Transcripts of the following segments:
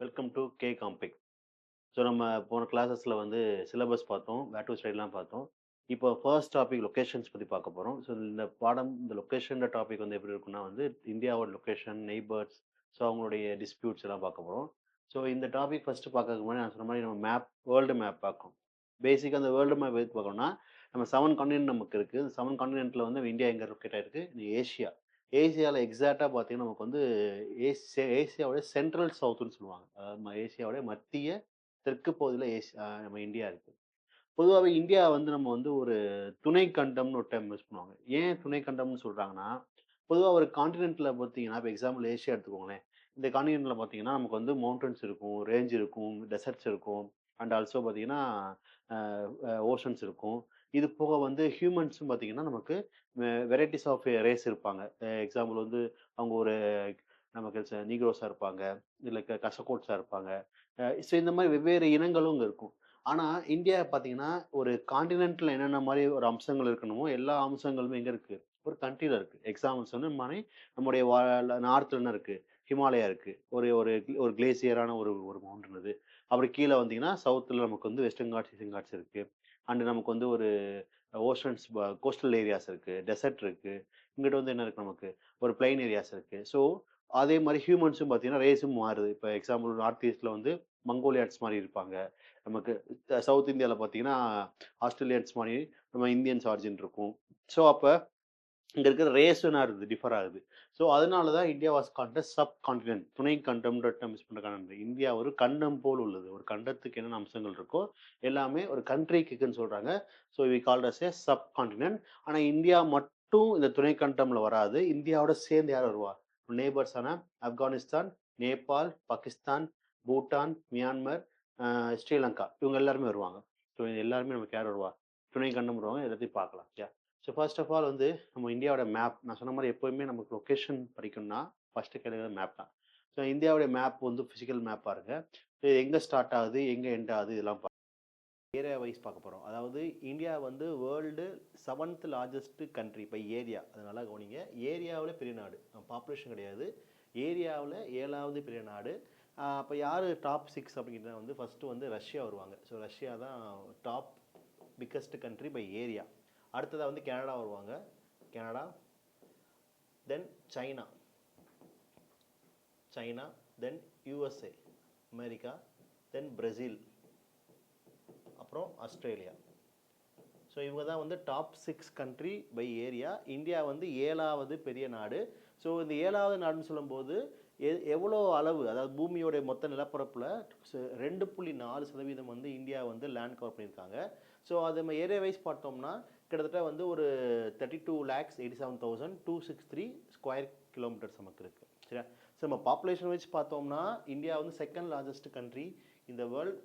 Welcome to K காம்பிக். So நம்ம போன கிளாஸஸில் வந்து சிலபஸ் பார்த்தோம், வேர் டு ஸ்டைல்லாம் பார்த்தோம். இப்போ ஃபர்ஸ்ட் டாபிக் லொக்கேஷன்ஸ் பற்றி பார்க்க போகிறோம். ஸோ இந்த பாடம் இந்த லொக்கேஷன் டாபிக் வந்து எப்படி இருக்குன்னா வந்து இந்தியாவோட லொக்கேஷன், நெய்பர்ஸ், ஸோ அவங்களுடைய டிஸ்பியூட்ஸ் எல்லாம் பார்க்க போகிறோம். ஸோ இந்த டாபிக் ஃபஸ்ட்டு பார்க்கறதுக்கு முன்னாடி நான் சொன்ன மாதிரி நம்ம மேப், வேர்ல்டு மேப் பார்க்கணும். பேசிக்காக அந்த வேர்ல்டு மேப் எதுக்கு பார்க்கணும்னா நம்ம 7 கான்டினென்ட் நமக்கு இருக்குது. 7 கான்டினென்ட்டில் வந்து இந்தியா எங்கே லொக்கேட் ஆயிருக்கு? இது ஏஷியா. ஏசியாவில் எக்ஸாக்டாக பார்த்தீங்கன்னா நமக்கு வந்து ஏசியாவோட சென்ட்ரல் சவுத்துன்னு சொல்லுவாங்க. அதாவது ஏசியாவோட மத்திய தெற்கு பகுதியில நம்ம இந்தியா இருக்கு. பொதுவாவே இந்தியா வந்து நம்ம வந்து ஒரு துணை கண்டம்னு ஒரு டெர்ம் யூஸ் பண்ணுவாங்க. ஏன் துணை கண்டம்னு சொல்றாங்கன்னா, பொதுவா ஒரு கான்டினென்ட்ல பார்த்தீங்கன்னா, இப்ப எக்ஸாம்பிள் ஏசியா எடுத்துக்கோங்களேன். இந்த கான்டினென்ட்ல பார்த்தீங்கன்னா, நமக்கு வந்து மவுண்டன்ஸ் இருக்கும், ரேஞ்ச் இருக்கும், டெசர்ட்ஸ் இருக்கும். அண்ட் ஆல்சோ பார்த்தீங்கன்னா, அ அ ஓஷன்ஸ் இருக்கும். இது போக வந்து ஹியூமன்ஸும் பார்த்தீங்கன்னா, நமக்கு வெரைட்டிஸ் ஆஃப் ரேஸ் இருப்பாங்க. எக்ஸாம்பிள் வந்து அவங்க ஒரு நமக்கு நீக்ரோஸா இருப்பாங்க, இல்ல கசக்கோட்ஸா இருப்பாங்க. ஸோ இந்த மாரி வெவ்வேறு இனங்களும் இங்க இருக்கும். ஆனா, இந்தியா பார்த்தீங்கன்னா, ஒரு கான்டினென்ட்ல என்னென்ன மாரி ஒரு அம்சங்கள் இருக்கணுமோ, எல்லா அம்சங்களுமே எங்க இருக்கு? ஒரு கண்ட்ரில இருக்கு. எக்ஸாம்பிள் சொன்னா மாரி நம்முடைய நார்த்ல என்ன இருக்கு? ஹிமாலயா இருக்கு. ஒரு ஒரு ஒரு கிளேசியரான ஒரு ஒரு மவுண்டன் அது. அப்படி கீழ வந்தீங்கன்னா, சவுத்ல நமக்கு வந்து வெஸ்டர்ன் காட்ஸ், ஈஸ்டர்ன் காட்ஸ் இருக்கு. அண்ட் நமக்கு வந்து ஒரு ஓஷன்ஸ் கோஸ்டல் ஏரியாஸ் இருக்கு. டெசர்ட் இருக்கு. இங்கிட்டு வந்து என்ன இருக்கு நமக்கு? ஒரு பிளெயின் ஏரியாஸ் இருக்கு. ஸோ, அதே மாரி ஹியூமன்ஸும் பார்த்தீங்கன்னா, ரேஸும் மாறுது. இப்ப எக்ஸாம்பிள் நார்த் ஈஸ்ட்ல வந்து மங்கோலியாட்ஸ் மாரி இருப்பாங்க. நமக்கு சவுத் இந்தியால பார்த்தீங்கன்னா, ஆஸ்திரேலியன்ஸ் மாரி நம்ம இந்தியன்ஸ் ஆரிஜின் இருக்கும். ஸோ, அப்ப இங்க இருக்கிற ரேஸ் என்ன ஆகுது? டிஃபர் ஆகுது. ஸோ, அதனால தான் India was called as subcontinent. துணை கண்டம்ன்ற டெர்ம் யூஸ் பண்ற காரணம். இந்தியா ஒரு கண்டம் போல் உள்ளது. ஒரு கண்டத்துக்கு என்னென்ன அம்சங்கள் இருக்கோ, எல்லாமே ஒரு கண்ட்ரிக்கு இருக்குன்னு சொல்றாங்க. So, we called as a subcontinent. ஆனா, இந்தியா மட்டும் இந்த துணை கண்டம்ல வராது. இந்தியாவோட சேர்ந்து யார் வருவா? நெய்பர்ஸான ஆப்கானிஸ்தான், நேபாள், பாகிஸ்தான், பூட்டான், மியான்மர், ஸ்ரீலங்கா இவங்க எல்லாருமே வருவாங்க. ஸோ, இது எல்லாருமே நமக்கு யார் வருவா? துணை கண்டம் வருவாங்க. எல்லாத்தையும் பார்க்கலாம். ஸோ ஃபர்ஸ்ட் ஆஃப் ஆல் வந்து நம்ம இந்தியாவோட மேப் நான் சொன்ன மாதிரி எப்போயுமே நமக்கு லொக்கேஷன் படிக்கணும்னா ஃபர்ஸ்ட்டு கிடையாது மேப் தான். ஸோ இந்தியாவுடைய மேப் வந்து ஃபிசிக்கல் மேப் பாருங்க. இது எங்கே ஸ்டார்ட் ஆகுது, எங்கே எண்ட் ஆகுது இதெல்லாம் ஏரியா வைஸ் பார்க்க போகிறோம். அதாவது இந்தியா வந்து world 7th largest country by area. அதனால கவனிங்க. ஏரியாவில் பெரிய நாடு, பாப்புலேஷன் கிடையாது. ஏரியாவில் 7வது பெரிய நாடு. அப்போ யார் டாப் 6 அப்படிங்கிறத வந்து ஃபஸ்ட்டு வந்து ரஷ்யா வருவாங்க. ஸோ ரஷ்யா தான் top biggest country by area. அடுத்ததாக வந்து கனடா வருவாங்க. Canada, then China, China, then USA America, then Brazil, அப்புறம் ஆஸ்திரேலியா. ஸோ இவங்க தான் வந்து top 6 country by area. India வந்து 7வது பெரிய நாடு. ஸோ இந்த 7வது நாடுன்னு சொல்லும்போது எவ்வளோ அளவு, அதாவது பூமியோடைய மொத்த நிலப்பரப்பில் 2.4% வந்து இந்தியா வந்து லேண்ட் கவர் பண்ணியிருக்காங்க. ஸோ அது நம்ம ஏரியா வைஸ் பார்த்தோம்னா கிட்டத்தட்ட வந்து ஒரு 32,87,263 ஸ்கொயர் கிலோமீட்டர்ஸ் நமக்கு இருக்குது. சரியா? ஸோ நம்ம பாப்புலேஷன் வைஸ் பார்த்தோம்னா இந்தியா வந்து செகண்ட் லார்ஜஸ்ட் கண்ட்ரி இந்த வேர்ல்ட்.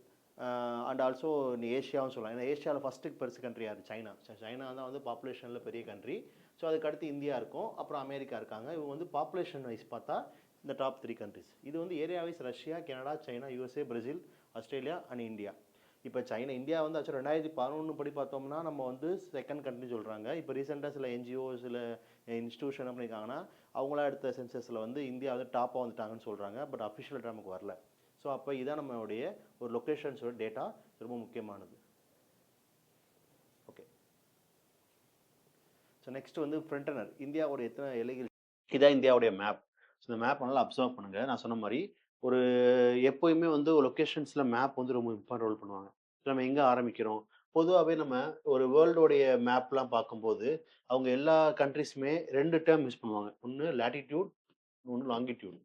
அண்ட் ஆல்சோ ஏஷியாவும் சொல்லலாம். ஏன்னா ஏஷியாவில் ஃபஸ்ட்டு பெருசு கண்ட்ரி யார்? சைனா. சைனா தான் வந்து பாப்புலேஷனில் பெரிய கண்ட்ரி. ஸோ அதுக்கடுத்து இந்தியா இருக்கும், அப்புறம் அமெரிக்கா இருக்காங்க. இவங்க வந்து பாப்புலேஷன் வைஸ் பார்த்தா இந்த டாப் 3 கண்ட்ரிஸ். இது வந்து area wise Russia, Canada, China, USA, Brazil, Australia and India. இப்போ இந்தியா வந்து ஆக்சுவலாக 2011 படி பார்த்தோம்னா நம்ம வந்து செகண்ட் கண்ட்ரி சொல்கிறாங்க. இப்போ ரீசெண்டாக சில என்ஜிஓ, சில இன்ஸ்டியூஷன் என்ன பண்ணியிருக்காங்கன்னா அவங்களா எடுத்த சென்சஸில் வந்து இந்தியா வந்து டாப்பாக வந்துட்டாங்கன்னு சொல்கிறாங்க. பட் அஃபிஷியல் டேட்டா நமக்கு வரல. ஸோ அப்போ இதான் நம்மளுடைய ஒரு லொக்கேஷன்ஸோட டேட்டா ரொம்ப முக்கியமானது. ஓகே. ஸோ நெக்ஸ்ட் வந்து ஃப்ரண்டனர். இந்தியாவோட எத்தனை எல்லைகள்? இதான் இந்தியாவுடைய மேப். ஸோ இந்த மேப் நல்லா அப்சர்வ் பண்ணுங்க. நான் சொன்ன மாதிரி ஒரு எப்போயுமே வந்து லொக்கேஷன்ஸில் மேப் வந்து ரொம்ப இம்பார்ட்டன்ட் ரோல் பண்ணுவாங்க. நம்ம எங்கே ஆரம்பிக்கிறோம்? பொதுவாகவே நம்ம ஒரு வேர்ல்டோடைய மேப்லாம் பார்க்கும்போது அவங்க எல்லா கண்ட்ரிஸுமே 2 டேர்ம் யூஸ் பண்ணுவாங்க. ஒன்று லேட்டிடியூட், ஒன்று லாங்கிடியூட்.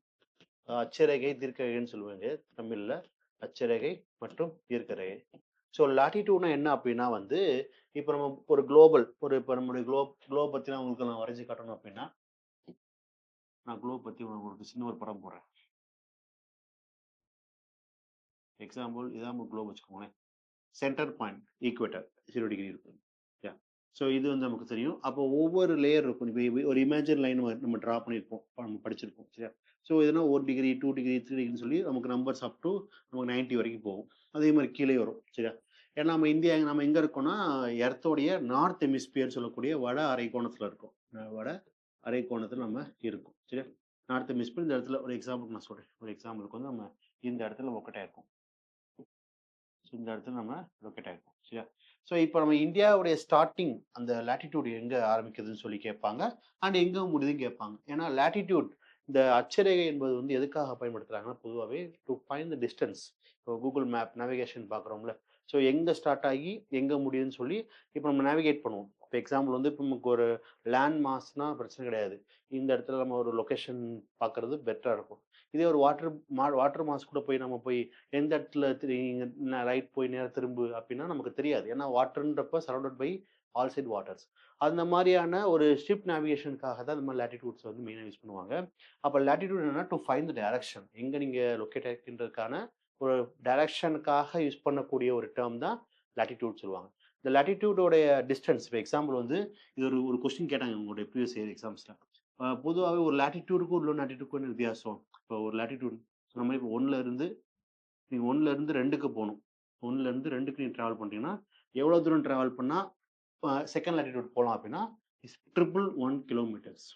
அட்சரேகை, தீர்க்கரேகைன்னு சொல்லுவாங்க தமிழ்ல. அட்சரேகை மற்றும் தீர்க்கரேகை. ஸோ லாட்டிடியூட்னா என்ன அப்படின்னா வந்து இப்போ நம்ம ஒரு குளோபல் இப்போ நம்மளுடைய குளோப் பற்றி உங்களுக்கு நான் வரைஞ்சி காட்டணும் அப்படின்னா நான் குளோப் பற்றி உங்களுக்கு சின்ன ஒரு படம் போடுறேன். எக்ஸாம்பிள் இதான் நம்ம குளோப் வச்சுக்கோங்களேன். சென்டர் பாயிண்ட் ஈக்குவேட்டர் 0 டிகிரி இருக்கும். ஸோ இது வந்து நமக்கு தெரியும். அப்போ ஒவ்வொரு லேயர் இருக்கும். இப்போ ஒரு இமேஜின் லைன் நம்ம ட்ரா பண்ணியிருப்போம், நம்ம படிச்சிருப்போம். சரியா? ஸோ இதுனா 1 டிகிரி, 2 டிகிரி, 3 டிகிரின்னு சொல்லி நமக்கு நம்பர்ஸ் அப் டு நமக்கு 90 வரைக்கும் போகும். அதே மாதிரி கீழே வரும். சரியா? ஏன்னா நம்ம இந்தியா நம்ம எங்கே இருக்கோம்னா எர்த்தோடைய நார்த் ஹெமிஸ்பியர் சொல்லக்கூடிய வட அரைக்கோணத்தில் இருக்கோம். வட அரைக்கோணத்தில் நம்ம இருக்கோம். சரியா? நார்த் ஹெமிஸ்பியர் இந்த இடத்துல ஒரு எக்ஸாம்பிளுக்கு நான் சொல்கிறேன். ஒரு எக்ஸாம்பிளுக்கு வந்து நம்ம இந்த இடத்துல லொக்கேட் ஆயிருக்கும். ஸோ இந்த இடத்துல நம்ம லொக்கேட் ஆயிருக்கும். சரியா? ஸோ இப்போ நம்ம இந்தியாவுடைய ஸ்டார்ட்டிங் அந்த லேட்டிடியூட் எங்கே ஆரம்பிக்குதுன்னு சொல்லி கேட்பாங்க. அண்ட் எங்கே முடியுதுன்னு கேட்பாங்க. ஏன்னா லேட்டிடியூட் இந்த அட்சரேகை என்பது வந்து எதுக்காக பயன்படுத்துகிறாங்கன்னா பொதுவாகவே டு ஃபைண்ட் த டிஸ்டன்ஸ். இப்போ கூகுள் மேப் நேவிகேஷன் பார்க்குறோம்ல. ஸோ எங்கே ஸ்டார்ட் ஆகி எங்கே முடியுதுன்னு சொல்லி இப்போ நம்ம நேவிகேட் பண்ணுவோம். இப்போ எக்ஸாம்பிள் வந்து இப்போ நமக்கு ஒரு லேண்ட் மாஸ்னா பிரச்சனை கிடையாது. இந்த இடத்துல நம்ம ஒரு லொக்கேஷன் பார்க்குறது பெட்டராக இருக்கும். இதே ஒரு வாட்டர் மாஸ் கூட போய் நம்ம போய் எந்த இடத்துல ரைட் போய் நேரா திரும்பு அப்படின்னா நமக்கு தெரியாது. ஏன்னா வாட்டர்ன்றப்ப surrounded by all side waters. அந்த மாதிரியான ஒரு ஷிப் நேவிகேஷனுக்காக தான் இந்த மாதிரி லேட்டிடியூட்ஸ் வந்து மெயினாக யூஸ் பண்ணுவாங்க. அப்போ லேட்டிடியூட் என்னன்னா டு ஃபைண்ட் த டைரக்ஷன். எங்கே நீங்கள் லொக்கேட் ஆகின்றதுக்கான ஒரு டைரக்ஷனுக்காக யூஸ் பண்ணக்கூடிய ஒரு டேர்ம் தான் லேட்டிடியூட் சொல்லுவாங்க. இந்த லேட்டிடியூடோடைய டிஸ்டன்ஸ் இப்போ எக்ஸாம்பிள் வந்து இது ஒரு ஒரு கொஸ்டின் கேட்டாங்க உங்களுடைய ப்ரீவியஸ் இயர் எக்ஸாம்ஸில். பொதுவாகவே ஒரு லேட்டிடியூடுக்கும் உள்ள லேட்டிடியூடுக்கும் என்ன வித்தியாசம்? இப்போ ஒரு லேட்டிடியூட் சொன்ன மாதிரி இப்போ 1ல இருந்து நீங்க 1லேருந்து 2க்கு போணும். 1லேருந்து 2க்கு நீங்க ட்ராவல் பண்றீங்கன்னா, எவ்வளோ தூரம் ட்ராவல் பண்ணா செகண்ட் லேட்டிட்யூட் போலாம் அப்படின்னா, இஸ் 111 கிலோமீட்டர்ஸ்.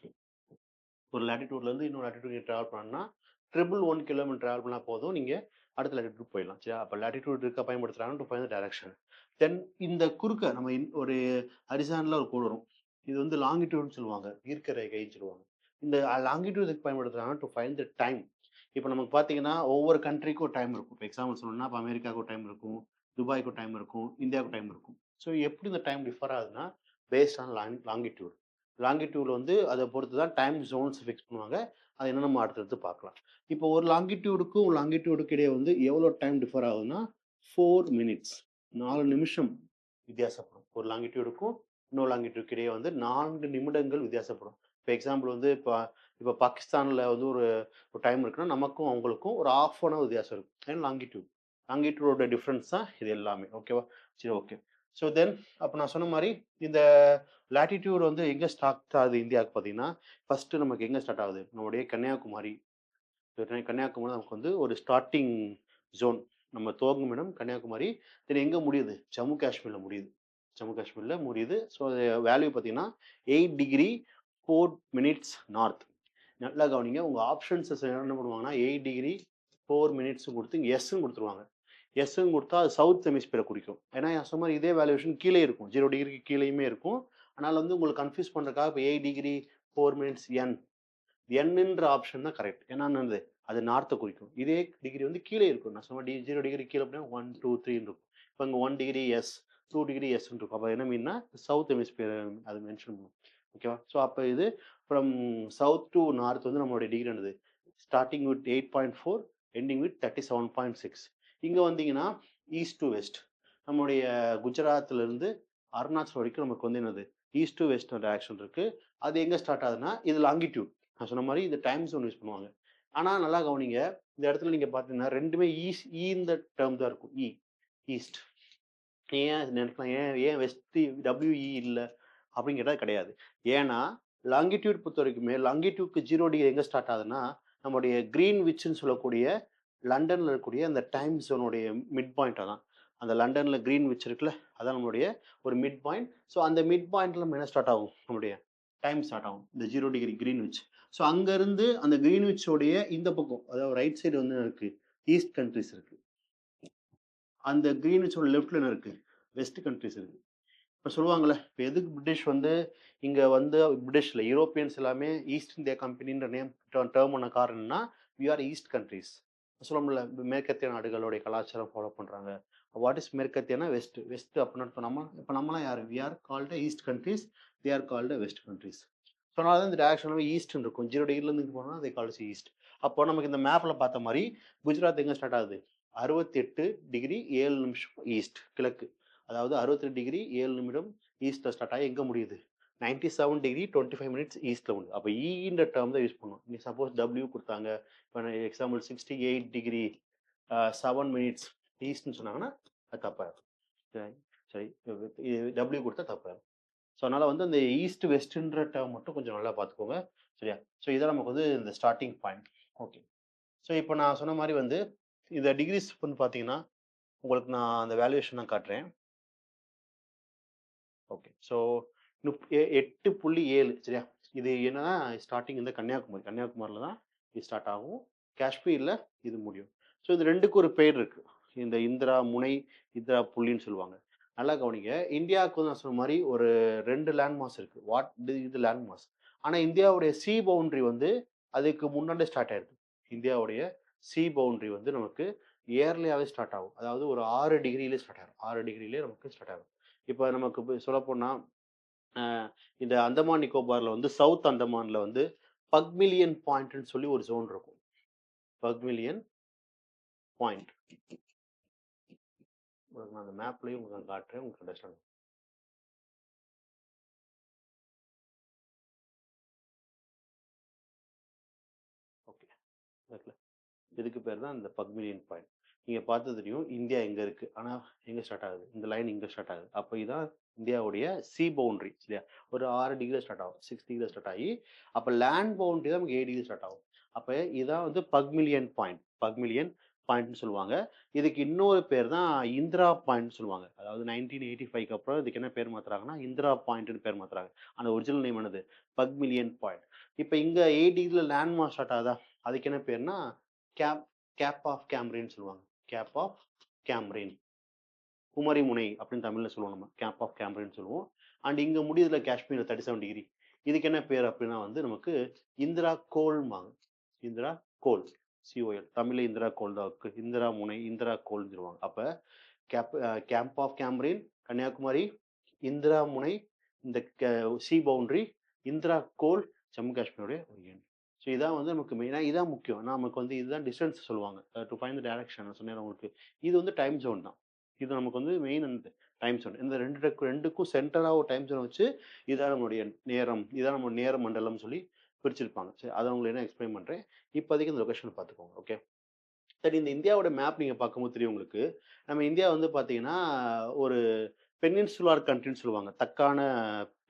ஒரு லேட்டிட்யூட்லேருந்து இன்னொரு லேட்டிட்யூட் நீங்க ட்ராவல் பண்ணணும்னா, 111 கிலோமீட்டர் ட்ராவல் பண்ணா போதும். நீங்க அடுத்த லேட்டிட்யூட் போயிடலாம். சரியா? அப்ப லேட்டிட்யூட் எதுக்கா பயன்படுத்துறாங்க? To find the direction. Then இந்த குறுக்க நம்ம ஒரு ஹரிசாண்டலா ஒரு கோடு வரும். இது வந்து லாங்கிட்யூட்ன்னு சொல்லுவாங்க. தீர்க்க ரேகைன்னு சொல்லுவாங்க. இந்த லாங்கிட்யூட் எதுக்கு பயன்படுத்துறாங்கன்னா, டு ஃபைண்ட் த டைம். இப்போ நமக்கு பார்த்தீங்கன்னா, ஒவ்வொரு கண்ட்ரிக்கும் ஒரு டைம் இருக்கும். இப்போ எக்ஸாம்பிள் சொல்லணும்னா, இப்போ அமெரிக்காவுக்கு ஒரு டைம் இருக்கும், துபாய்க்கு ஒரு டைம் இருக்கும், இந்தியாவுக்கு டைம் இருக்கும். ஸோ எப்படி இந்த டைம் டிஃபர் ஆகுதுன்னா, பேஸ்ட் ஆன் லாங்கிட்யூட். லாங்கிட்யூட் வந்து அதை பொறுத்து தான் டைம் ஜோன்ஸ் ஃபிக்ஸ் பண்ணுவாங்க. அது என்ன நம்ம அடுத்தடுத்து பார்க்கலாம். இப்போ ஒரு லாங்கிட்யூடுக்கும் லாங்கிட்யூடுக்கு இடையே வந்து எவ்வளோ டைம் டிஃபர் ஆகுதுன்னா 4 மினிட்ஸ் 4 நிமிஷம் வித்தியாசப்படும். ஒரு லாங்கிட்யூடுக்கும் இன்னொரு லாங்கிட்யூடுக்கு இடையே வந்து 4 நிமிடங்கள் வித்தியாசப்படும். இப்போ எக்ஸாம்பிள் வந்து இப்போ இப்போ பாகிஸ்தானில் வந்து ஒரு டைம் இருக்குன்னா நமக்கும் அவங்களுக்கும் ஒரு ½ அன் ஹவர் வித்தியாசம் இருக்கும். ஏன்னா லாங்கிட்யூடோட டிஃப்ரென்ஸ் தான் இது எல்லாமே. ஓகேவா? சரி, ஓகே. ஸோ தென் அப்போ நான் சொன்ன மாதிரி இந்த லேட்டிடியூட் வந்து எங்கே ஸ்டார்ட் ஆகுது இந்தியாவுக்கு பார்த்தீங்கன்னா, ஃபர்ஸ்ட் நமக்கு எங்கே ஸ்டார்ட் ஆகுது? நம்முடைய கன்னியாகுமரி. கன்னியாகுமரி நமக்கு வந்து ஒரு ஸ்டார்ட்டிங் ஜோன். நம்ம துவங்கும் இடம் கன்னியாகுமரி. தென் எங்கே முடியுது? ஜம்மு காஷ்மீரில் முடியுது. ஜம்மு காஷ்மீரில் முடியுது. ஸோ வேல்யூ பார்த்தீங்கன்னா 8 டிகிரி 4 மினிட்ஸ் நார்த். நல்லா கவனிங்க. உங்க ஆப்ஷன்ஸஸ் என்ன பண்ணுவாங்கன்னா 8 டிகிரி 4 மினிட்ஸ் கொடுத்து இங்கே எஸ்ன்னு கொடுத்துருவாங்க. எஸ்ன்னு கொடுத்தா அது சவுத் ஹெமிஸ்பியரை குறிக்கும். ஏன்னா நான் சொன்ன மாதிரி இதே வேல்யூவேஷன் கீழே இருக்கும். 0 டிகிரிக்கு கீழேயுமே இருக்கும். அதனால வந்து உங்களுக்கு கன்ஃபியூஸ் பண்ணுறதுக்காக இப்போ 8 டிகிரி 4 மினிட்ஸ் என் என்ன்ற ஆப்ஷன் தான் கரெக்ட். ஏன்னா என்னது அது நார்த்தை குறிக்கும். இதே டிகிரி வந்து கீழே இருக்கும். நான் சொன்ன 0 டிகிரி கீழே அப்படின்னா 1 2 3 இருக்கும். இப்போ இங்கே 1 டிகிரி எஸ் 2 டிகிரி எஸ் இருக்கும். அப்போ என்ன மீன்னா சவுத் ஹெமிஸ்பியர் அது மென்ஷன் பண்ணும். ஓகேவா? ஸோ அப்போ இது ஃப்ரம் சவுத் டு நார்த் வந்து நம்மளுடைய டிகிரி என்னது ஸ்டார்டிங் வித் 8.4 எண்டிங் வித் 37.6. இங்கே வந்தீங்கன்னா ஈஸ்ட் டு வெஸ்ட் நம்மளுடைய குஜராத்லேருந்து அருணாச்சல் வரைக்கும் நமக்கு வந்து என்னது ஈஸ்ட் டு வெஸ்ட் டைரக்ஷன் இருக்கு. அது எங்கே ஸ்டார்ட் ஆகுதுன்னா இது லாங்கிடியூட். நான் சொன்ன மாதிரி இந்த டைம் ஜோன் யூஸ் பண்ணுவாங்க. ஆனால் நல்லா கவனிங்க, இந்த இடத்துல நீங்கள் பார்த்தீங்கன்னா ரெண்டுமே இந்த டேர்ம் தான் இருக்கும். ஈஸ்ட். ஏன் நினைக்கலாம் ஏன் ஏன் வெஸ்ட் டபிள்யூஇ இல்லை அப்படின்னு கேட்டால் கிடையாது. ஏன்னா லாங்கிடியூட் பொறுத்த வரைக்குமே லாங்கிடியூட்க்கு 0 டிகிரி எங்கே ஸ்டார்ட் ஆகுதுன்னா நம்முடைய கிரீன்விச்னு சொல்லக்கூடிய லண்டனில் இருக்கக்கூடிய அந்த டைம் ஜோனுடைய மிட் பாயிண்ட் தான். அந்த லண்டனில் கிரீன்விச் இருக்குல்ல அதான் நம்மளுடைய ஒரு மிட் பாயிண்ட். ஸோ அந்த மிட் பாயிண்ட்ல நம்ம என்ன ஸ்டார்ட் ஆகும்? நம்மளுடைய டைம் ஸ்டார்ட் ஆகும் இந்த 0 டிகிரி கிரீன்விச். ஸோ அங்கேருந்து அந்த கிரீன்விச்சோடைய இந்த பக்கம் அதாவது ரைட் சைடு வந்து இருக்கு ஈஸ்ட் கண்ட்ரிஸ் இருக்கு. அந்த கிரீன்விச்சோட லெஃப்ட்ல என்ன இருக்கு? வெஸ்ட் கண்ட்ரிஸ் இருக்கு. இப்போ சொல்லுவாங்கள்ல, இப்போ எதுக்கு பிரிட்டிஷ் வந்து இங்கே வந்து பிரிட்டிஷில் யூரோப்பியன்ஸ் எல்லாமே ஈஸ்ட் இந்தியா கம்பெனின்ற டேர்ம் பண்ண காரணம்னா வி ஆர் ஈஸ்ட் கண்ட்ரிஸ். சொல்லுவோம்ல மேற்கத்திய நாடுகளுடைய கலாச்சாரம் ஃபாலோ பண்ணுறாங்க. வாட் இஸ் மேற்கத்தியனா வெஸ்ட் வெஸ்ட் அப்படின்னு இப்போ நம்மளாம் யார்? We are called east countries, we are called west countries. So அதனால தான் இந்த டேரக்ஷனாகவே ஈஸ்ட்னு இருக்கும். 0 டிகிரிலேருந்து இங்கே போனால் அதை கால்ஸ் ஈஸ்ட். அப்போ நமக்கு இந்த மேப்பில் பார்த்த மாதிரி குஜராத் எங்கே ஸ்டார்ட் ஆகுது? 68 டிகிரி 7 நிமிஷம் ஈஸ்ட் கிழக்கு. அதாவது 68 டிகிரி 7 நிமிடம் ஈஸ்ட்டில் ஸ்டார்ட் ஆகி எங்கே முடியுது? 97 டிகிரி 25 மினிட்ஸ் ஈஸ்ட்டில் முடியுது. அப்போ ஈன்ற டேர்ம் தான் யூஸ் பண்ணுவோம். நீ சப்போஸ் டபிள்யூ கொடுத்தாங்க, இப்போ எக்ஸாம்பிள் 68 டிகிரி 7 மினிட்ஸ் ஈஸ்ட்னு சொன்னாங்கன்னா அது தப்பாக இருக்கும். சரி டபிள்யூ கொடுத்தா தப்பாக இருக்கும். ஸோ அதனால் வந்து அந்த ஈஸ்ட் வெஸ்ட்ன்ற டேர்ம் மட்டும் கொஞ்சம் நல்லா பார்த்துக்கோங்க. சரியா? ஸோ இதான் நமக்கு வந்து இந்த ஸ்டார்டிங் பாயிண்ட். ஓகே. ஸோ இப்போ நான் சொன்ன மாதிரி வந்து இந்த டிகிரிஸ் வந்து பார்த்தீங்கன்னா உங்களுக்கு நான் அந்த வேல்யூவேஷன் நான் காட்டுறேன். ஓகே. ஸோ 8.7 சரியா? இது என்னன்னா ஸ்டார்டிங் இந்த கன்னியாகுமரியில் தான் இது ஸ்டார்ட் ஆகும். காஷ்மீர்ல இது முடியும். ஸோ இது 2க்கும் ஒரு பேர் இருக்கு. இந்த இந்திரா முனை, இந்திரா புள்ளின்னு சொல்லுவாங்க. நல்லா கவனிங்க. இந்தியாவுக்கு வந்து நான் சொன்ன மாரி ஒரு 2 லேண்ட் மாஸ் இருக்கு. இது லேண்ட் மாஸ். ஆனா இந்தியாவுடைய சி பவுண்டரி வந்து அதுக்கு முன்னாடியே ஸ்டார்ட் ஆயிடுது. இந்தியாவுடைய சி பவுண்டரி வந்து நமக்கு இயர்லியாவே ஸ்டார்ட் ஆகும். அதாவது ஒரு 6 டிகிரியிலே ஸ்டார்ட் ஆகும். 6 டிகிரியிலே நமக்கு ஸ்டார்ட் ஆகும். இப்ப நமக்கு சொல்லப்போனா, அ இந்த அந்தமான் நிக்கோபார்ல வந்து சவுத் அந்தமான்ல வந்து பக்மிலியன் பாயிண்ட்ன்னு சொல்லி ஒரு ஜோன் இருக்கும். பக்மிலியன் பாயிண்ட். உங்களுக்கு நான் அந்த மேப்லயும் உங்களுக்கு நான் காட்டுறேன். உங்களுக்கு அண்டர்ஸ்டாண்ட் ஓகே. இருக்குல்ல. இதுக்கு பேர் தான் இந்த பக்மிலியன் பாயிண்ட். நீங்க பார்த்தா தெரியும் இந்தியா எங்க இருக்கு. ஆனா எங்க ஸ்டார்ட் ஆகுது? இந்த லைன் இங்க ஸ்டார்ட் ஆகுது. அப்ப இதான் இந்தியாவுடைய சி பவுண்டரி சரியா? ஒரு 6 டிகிரில ஸ்டார்ட் ஆகும். 6 டிகிரில ஸ்டார்ட் ஆகி, அப்ப லேண்ட் பவுண்டரி தான் நமக்கு 8 டிகிரி ஸ்டார்ட் ஆகும். அப்ப இதான் வந்து பக்மிலியன் பாயிண்ட். பக்மிலியன் பாயிண்ட்ன்னு சொல்லுவாங்க. இதுக்கு இன்னொரு பேர் தான் இந்திரா பாயிண்ட்ன்னு சொல்லுவாங்க. அதாவது 1985க்கு அப்புறம் இதுக்கு என்ன பேர் மாத்துறாங்கன்னா, இந்திரா பாயிண்ட்ன்னு பேர் மாத்துறாங்க. அந்த ஒரிஜினல் நேம் என்னது? பக்மிலியன் பாயிண்ட். இப்ப இங்க 8 டிகிரில லேண்ட் மார்க் ஸ்டார்ட் ஆகுதா? அதுக்கு என்ன பேருன்னா, கேப் கேப் ஆஃப் கேம்ரின்னு சொல்லுவாங்க. Gap of கேம்ரின். குமரி முனை அப்படின்னு தமிழ்ல சொல்லுவோம் நம்ம. கேப் ஆஃப் கேம்ரின்னு சொல்லுவோம். அண்ட் இங்க முடியுதுல காஷ்மீர்ல 37 டிகிரி. இதுக்கு என்ன பேர் அப்படின்னா வந்து நமக்கு இந்திரா கோல்ம்பாங்க. இந்திரா கோல். சிஓஎல். தமிழ்ல இந்திரா கோல் தான் இருக்கு. இந்திரா முனை, இந்திரா கோல்ன்னு சொல்லுவாங்க. அப்ப கேம்ப் ஆஃப் கேம்ரின், கன்னியாகுமரி, இந்திரா முனை, இந்த சி பவுண்டரி, இந்திரா கோல், ஜம்மு காஷ்மீருடைய ஒரு எண். ஸோ இதான் வந்து நமக்கு மெயினா இதான் முக்கியம். நமக்கு வந்து இதுதான் டிஸ்டன்ஸ் சொல்லுவாங்க. டு ஃபைண்ட் த டைரக்ஷன் நான் சொன்னேன்ல உங்களுக்கு. இது வந்து டைம் ஜோன் தான். இது நமக்கு வந்து மெயின் அந்த டைம் ஜோன். இந்த 2க்கும் சென்டரா ஒரு டைம் ஜோன் வச்சு, இதான் நம்மளுடைய நேரம், இதான் நம்ம நேர மண்டலம்னு சொல்லி பிரிச்சிருப்பாங்க. சரி அத உங்களுக்கு நான் எக்ஸ்பிளைன் பண்றேன். இப்போதைக்கு இந்த லொகேஷன பார்த்துக்கோங்க. ஓகே. சரி இந்த இந்தியாவோட மேப் நீங்க பார்க்கும்போது தெரியும் உங்களுக்கு. நம்ம இந்தியா வந்து பார்த்தீங்கன்னா, ஒரு பெனின்சுலார் கண்ட்ரின்னு சொல்லுவாங்க. தக்கான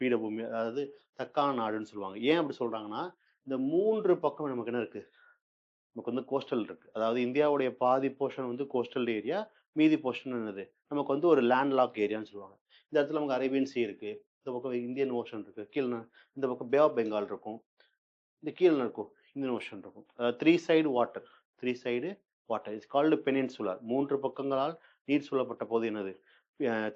பீடபூமி, அதாவது தக்கான நாடுன்னு சொல்லுவாங்க. ஏன் அப்படி சொல்றாங்கன்னா, இந்த 3 பக்கம் நமக்கு என்ன இருக்கு? நமக்கு வந்து கோஸ்டல் இருக்கு. அதாவது இந்தியாவுடைய பாதி போர்ஷன் வந்து கோஸ்டல் ஏரியா, மீதி போர்ஷன் என்னது? நமக்கு வந்து ஒரு லேண்ட் லாக் ஏரியான்னு சொல்லுவாங்க. இந்த இடத்துல நமக்கு அரேபியன் சி இருக்கு. இந்த பக்கம் இந்தியன் ஓஷன் இருக்கு. இந்த பக்கம் பே ஆஃப் பெங்கால் இருக்கும். இந்த கீழ இருக்கும். இந்தியன் ஓஷன் இருக்கும். 3 side water. 3 side water. It's called peninsular. 3 பக்கங்களால் நீர் சூழப்பட்ட பகுதி என்னது?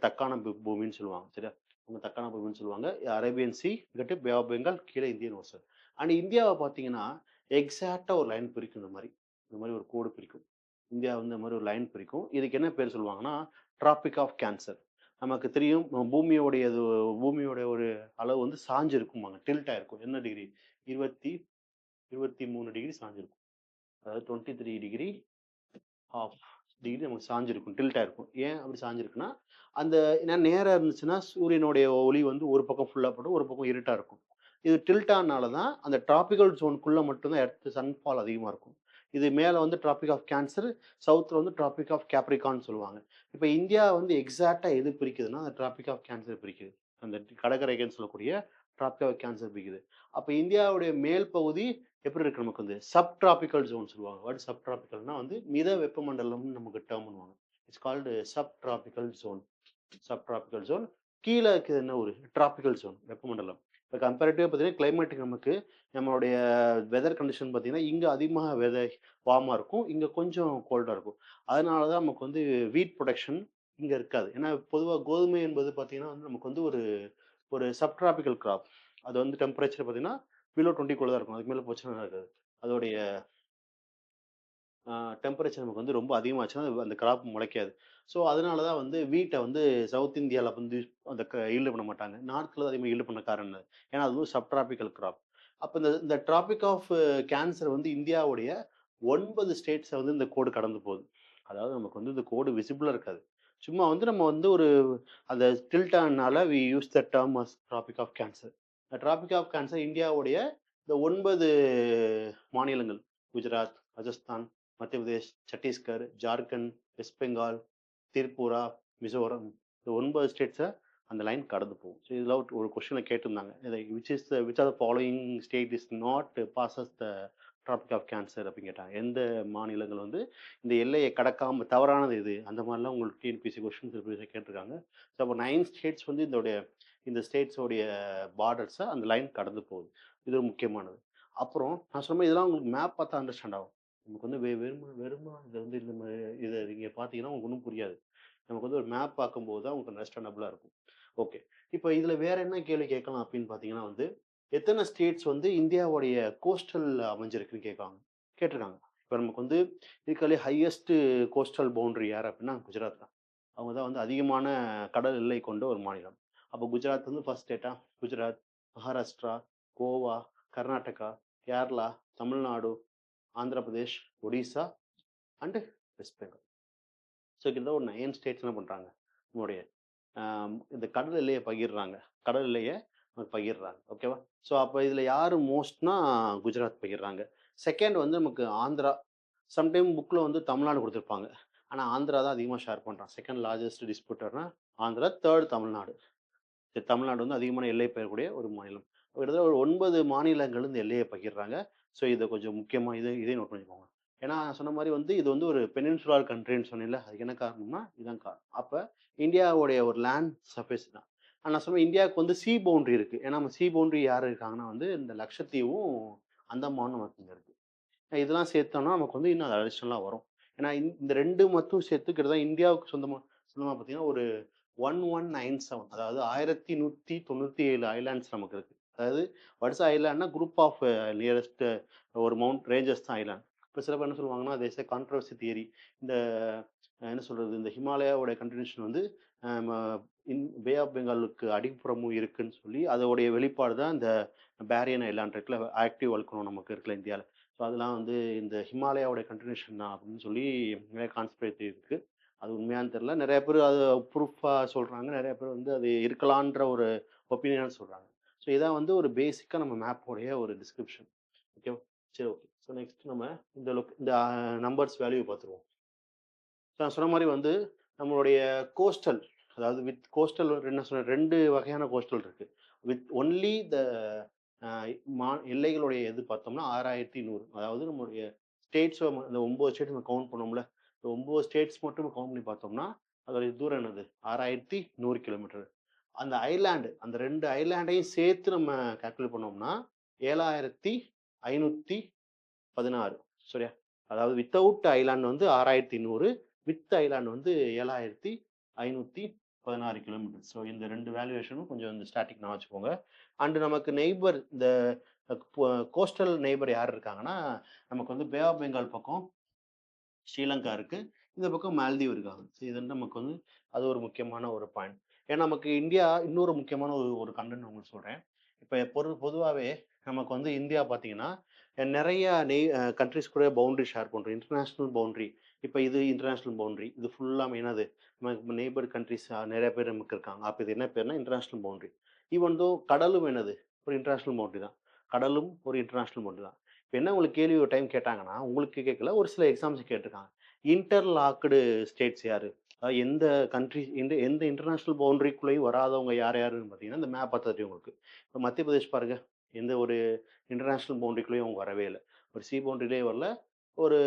தக்கான பூமின்னு சொல்லுவாங்க. சரியா? அவங்க தக்கான பூமின்னு சொல்லுவாங்க. அரேபியன் சி, இங்கிட்டு பே ஆஃப் பெங்கால், கீழ இந்தியன் ஓஷன். அண்ட் இந்தியாவ பார்த்தீங்கன்னா, எக்ஸாக்ட்டா ஒரு லைன் பிரிக்கும் இந்த மாரி. இந்த மாரி ஒரு கோடு பிரிக்கும். இந்தியா வந்து இந்த மாரி ஒரு லைன் பிரிக்கும். இதுக்கு என்ன பேர் சொல்லுவாங்கன்னா, ட்ராபிக் ஆஃப் கேன்சர். நமக்கு தெரியும் பூமியோட ஒரு அளவு வந்து சாய்ஞ்சு இருக்கும்பாங்க. டில்ட் ஆயிருக்கும். என்ன டிகிரி? 20 23 டிகிரி சாஞ்சிருக்கும். அதாவது 23 டிகிரி ஆஃப் டிகிரி நமக்கு சாஞ்சிருக்கும். டில்ட்டா இருக்கும். ஏன் அப்படி சாஞ்சிருக்குன்னா, அந்த ஏன்னா நேரா இருந்துச்சுன்னா, சூரியனுடைய ஒளி வந்து ஒரு பக்கம் ஃபுல்லா படும், ஒரு பக்கம் இருட்டா இருக்கும். இது டில்ட்டானால தான் அந்த டிராபிக்கல் ஜோன்க்குள்ள மட்டும் தான் சன்ஃபால் அதிகமா இருக்கும். இது மேல வந்து டிராபிக் ஆஃப் கேன்சர், சவுத்ல வந்து டிராபிக் ஆஃப் கேப்ரிகான்னு சொல்லுவாங்க. இப்ப இந்தியா வந்து எக்ஸாக்ட்டா எது பிரிக்குதுன்னா, அந்த டிராபிக் ஆஃப் கேன்சர் பிரிக்குது. அந்த கடகரேகைன்னு சொல்லக்கூடிய டிராபிக் ஆஃப் கேன்சர் பிரிக்குது. அப்ப இந்தியாவுடைய மேல் பகுதி எப்படி இருக்கு நமக்கு வந்து சப் டிராபிக்கல் ஜோன் சொல்லுவாங்க. வாட் சப் டிராபிக்கல்னா வந்து மித வெப்பமண்டலம்னு நமக்கு டெர்ம் பண்ணுவாங்க. It's called subtropical zone. Subtropical zone. கீழ இருக்கிறது என்ன ஒரு டிராபிக்கல் ஜோன் வெப்பமண்டலம். இப்ப கம்பேரிட்டிவா பார்த்தீங்கன்னா, கிளைமேட்டிக் நமக்கு நம்மளுடைய வெதர் கண்டிஷன் பார்த்தீங்கன்னா, இங்க அதிகமா வார்மா இருக்கும். இங்க கொஞ்சம் கோல்டா இருக்கும். அதனால தான் நமக்கு வந்து வீட் புரொடக்ஷன் இங்க இருக்காது. ஏன்னா பொதுவா கோதுமை என்பது பார்த்தீங்கன்னா வந்து நமக்கு வந்து ஒரு ஒரு சப் டிராபிக்கல் கிராப். அது வந்து டெம்பரேச்சர் பார்த்தீங்கன்னா, பிலோ 20 தான் இருக்கும். அதுக்கு மேல போச்சுன்னா இருக்காது. அதோடைய டெம்பரேச்சர் நமக்கு வந்து ரொம்ப அதிகமாச்சுன்னா, அந்த கிராப் முளைக்காது. ஸோ, அதனால தான் வந்து வீட்ட வந்து சவுத் இந்தியால வந்து அந்த ஈல்டு பண்ண மாட்டாங்க. நார்த்ல அதிகமா ஈல்டு பண்ண காரணம் என்ன? ஏன்னா, அது வந்து சப் டிராபிக்கல் கிராப். அப்ப இந்த இந்த டிராபிக் ஆஃப் கேன்சர் வந்து இந்தியாவுடைய 9 ஸ்டேட்ஸ வந்து இந்த கோடு கடந்து போகுது. அதாவது நமக்கு வந்து இந்த கோடு விசிபிளா இருக்காது. சும்மா வந்து நம்ம வந்து ஒரு அந்த டில்டானால we use the term as tropic of cancer. இந்த டிராபிக் ஆஃப் கேன்சர் இந்தியாவுடைய இந்த 9 மாநிலங்கள் குஜராத், ராஜஸ்தான், மத்திய பிரதேஷ், சத்தீஸ்கர், ஜார்க்கண்ட், வெஸ்ட் பெங்கால், திரிபுரா, மிசோரம் இந்த 9 ஸ்டேட்ஸ அந்த லைன் கடந்து போகும். ஸோ இதில ஒரு கொஸ்டின்ல கேட்டிருந்தாங்க. இதை which are the following state is not passes the tropic of cancer அப்படின்னு கேட்டாங்க. எந்த மாநிலங்கள் வந்து இந்த எல்லையை கடக்காம தவறானது எது? அந்த மாதிரிலாம் உங்களுக்கு டிஎன்பிஎஸ்சி கொஸ்டின்ஸ் கேட்டிருக்காங்க. ஸோ அப்போ 9 ஸ்டேட்ஸ் வந்து இந்த ஸ்டேட்ஸோடைய பார்டர்ஸ அந்த லைன் கடந்து போகுது. இது ஒரு முக்கியமானது. அப்புறம் நான் சொன்ன மாரி இதெல்லாம் உங்களுக்கு மேப் பார்த்தா அண்டர்ஸ்டாண்ட் ஆகும். நமக்கு வந்து வெறும வெறும இத வந்து இந்த இத நீங்க பார்த்தீங்கன்னா உங்களுக்கு ஒண்ணும் புரியாது. நமக்கு வந்து ஒரு மேப் பார்க்கும்போது தான் உங்களுக்கு அண்டர்ஸ்டாண்டபிளா இருக்கும். ஓகே. இப்ப இதுல வேற என்ன கேள்வி கேட்கலாம் அப்படின்னு பார்த்தீங்கன்னா வந்து, எத்தன ஸ்டேட்ஸ் வந்து இந்தியாவுடைய கோஸ்டல் அமைஞ்சிருக்குன்னு கேட்டிருக்காங்க. இப்ப நமக்கு வந்து இருக்கிறதுலயே ஹையஸ்ட் கோஸ்டல் பவுண்டரி யார் அப்படின்னா குஜராத் தான். அவங்க தான் வந்து அதிகமான கடல் எல்லை கொண்ட ஒரு மாநிலம். அப்போ குஜராத் வந்து ஃபர்ஸ்ட் ஸ்டேட்டா? Gujarat, Maharashtra, Goa, Karnataka, Kerala, Tamil Nadu, Andhra Pradesh, Odisha and west Bengal. So கிட்டத்தட்ட ஒரு 9 ஸ்டேட்ஸ் என்ன பண்றாங்க? நம்முடைய இந்த கடல் எல்லைய பகிர்றாங்க. கடல் எல்லைய பகிர்றாங்க. ஓகேவா? ஸோ அப்ப இதுல யாரு மோஸ்ட்னா குஜராத் பகிர்றாங்க. 2ண்ட் வந்து நமக்கு ஆந்திரா. சம்டைம் புக்ல வந்து தமிழ்நாடு குடுத்திருப்பாங்க. ஆனா ஆந்திரா தான் அதிகமா ஷேர் பண்றான். 2ண்ட் லார்ஜஸ்ட் டிஸ்ட்ரிபியூட்டர்னா ஆந்திரா, 3ர்ட் தமிழ்நாடு. தமிழ்நாடு வந்து அதிகமான எல்லை பெயரக்கூடிய ஒரு மாநிலம். கிட்டத்தட்ட ஒரு 9 மாநிலங்கள் இந்த எல்லைய பகிர்றாங்க. ஸோ இத கொஞ்சம் முக்கியமா இதையும் நோட் பண்ணிக்கோங்க. ஏன்னா நான் சொன்ன மாரி வந்து இது வந்து ஒரு பெனின்சுலார் கண்ட்ரின்னு சொன்னேன்ல. அதுக்கு என்ன காரணம்னா, இதான் காரணம். அப்ப இந்தியாவுடைய ஒரு லேண்ட் சர்ஃபேஸ் தான். நான் சொன்னேன் இந்தியாவுக்கு வந்து சி பவுண்டரி இருக்கு. ஏன்னா நம்ம சி பவுண்டரி யார் இருக்காங்கன்னா வந்து இந்த லட்சத்தீவும், அந்தமானும் நமக்கு இங்க இருக்கு. இதெல்லாம் சேர்த்தோம்னா நமக்கு வந்து இன்னும் அது அடிஷனலா வரும். ஏன்னா இந்த 2 மட்டும் சேர்த்து கிட்டத்தட்ட இந்தியாவுக்கு சொந்தமா சொந்தமா பார்த்தீங்கன்னா ஒரு 1197 அதாவது 1197 ஐலேண்ட்ஸ் நமக்கு இருக்கு. அதாவது வாட் இஸ் ஐலேண்ட்னா குரூப் ஆஃப் நியரஸ்ட் ஒரு மவுண்ட் ரேஞ்சஸ் தான் ஐலேண்ட். இப்ப சில பேர் என்ன சொல்லுவாங்கன்னா, there is a controversy theory. இந்த என்ன சொல்றது? இந்த ஹிமாலயாவோட கன்டினியூஷன் வந்து ம இன் பே ஆஃப் பெங்காலுக்கு அடிப்புறமும் இருக்குன்னு சொல்லி, அதோடைய வெளிப்பாடு தான் இந்த பேரியன் ஐலேண்ட் இருக்குல்ல, ஆக்டிவ் வல்கனோ நமக்கு இருக்குல்ல இந்தியால. ஸோ அதெல்லாம் வந்து இந்த ஹிமாலயாவோட கன்டினியூஷன் தான் அப்படின்னு சொல்லி நிறைய கான்ஸ்பிரசி இருக்கு. அது உண்மையான்னு தெரியல. நெறைய பேரு அத ப்ரூஃபா சொல்றாங்க. நெறைய பேர் வந்து அது இருக்கலான்ற ஒரு ஒப்பீனியனா சொல்றாங்க. ஸோ இதான் வந்து ஒரு பேசிக்கா நம்ம மேப்போடைய ஒரு டிஸ்கிரிப்ஷன். ஓகேவா? சரி ஓகே. ஸோ நெக்ஸ்ட் நம்ம இந்த நம்பர்ஸ் வேல்யூ பார்த்துருவோம். நான் சொன்ன மாரி வந்து நம்மளுடைய கோஸ்டல் அதாவது வித் கோஸ்டல் என்ன சொன்னேன் 2 வகையான கோஸ்டல் இருக்கு. வித் ஒன்லி த அ எல்லைகளுடைய இது பார்த்தோம்னா 6100 அதாவது நம்மளுடைய ஸ்டேட்ஸ் அந்த 9 ஸ்டேட் நம்ம கவுண்ட் பண்ணோம்ல. இந்த 9 ஸ்டேட்ஸ் மட்டும் கவுண்ட் பண்ணி பார்த்தோம்னா, அதோடைய தூரம் என்னது? 6100 கிலோமீட்டர். அந்த ஐலேண்ட் அந்த 2 ஐலேண்டையும் சேர்த்து நம்ம கால்குலேட் பண்ணோம்னா, 7516 சரியா? அதாவது வித்தவுட் ஐலேண்ட் வந்து 6200 வித் ஐலேண்ட் வந்து 7516 கிலோமீட்டர். ஸோ இந்த 2 வேல்யூவேஷனும் கொஞ்சம் இந்த ஸ்டாட்டிக் ஞாபகம் வச்சுக்கோங்க. அண்ட் நமக்கு நெய்பர் இந்த கோஸ்டல் நெய்பர் யார் இருக்காங்கன்னா, நமக்கு வந்து பே ஆஃப் பெங்கால் பக்கம் ஸ்ரீலங்கா இருக்கு. இந்த பக்கம் மால்தீவ் இருக்காங்க. ஸோ இது வந்து நமக்கு வந்து அது ஒரு முக்கியமான ஒரு பாயிண்ட். ஏன்னா நமக்கு இந்தியா இன்னொரு முக்கியமான ஒரு ஒரு கன்டென்ட் உங்களுக்கு சொல்றேன். இப்ப பொதுவாவே நமக்கு வந்து இந்தியா பார்த்தீங்கன்னா, நெறைய கண்ட்ரீஸ் கூட பவுண்டரி ஷேர் பண்றோம். International boundary. இப்ப இது இன்டர்நேஷனல் பவுண்டரி. இது ஃபுல்லாமே என்னது? நம்ம நெய்பர் கண்ட்ரீஸ் நெறைய பேர் நமக்கு இருக்காங்க. அப்ப இது என்ன பேருனா இன்டர்நேஷனல் பவுண்டரி. ஈவன் தோ கடலும் என்னது? ஒரு இன்டர்நேஷனல் பவுண்டரி தான். கடலும் ஒரு இன்டர்நேஷனல் பவுண்டரி தான். இப்ப என்ன உங்களுக்கு கேள்வி ஒரு டைம் கேட்டாங்கன்னா, உங்களுக்கு கேட்கல. ஒரு சில எக்ஸாம்ஸ் கேட்டுருக்காங்க. இன்டர்லாக்டு ஸ்டேட்ஸ் யாரு? அதாவது எந்த கண்ட்ரி எந்த இன்டர்நேஷனல் பவுண்டரிக்குள்ளேயும் வராதவங்க யார் யாருன்னு பார்த்தீங்கன்னா, இந்த மேப் பார்த்தா தெரியும் உங்களுக்கு. இப்ப மத்திய பிரதேஷ் பாருங்க. எந்த ஒரு இன்டர்நேஷனல் பவுண்டரிக்குள்ளேயும் அவங்க வரவே இல்ல. ஒரு சி பவுண்டரிலயும் வரல. ஒரு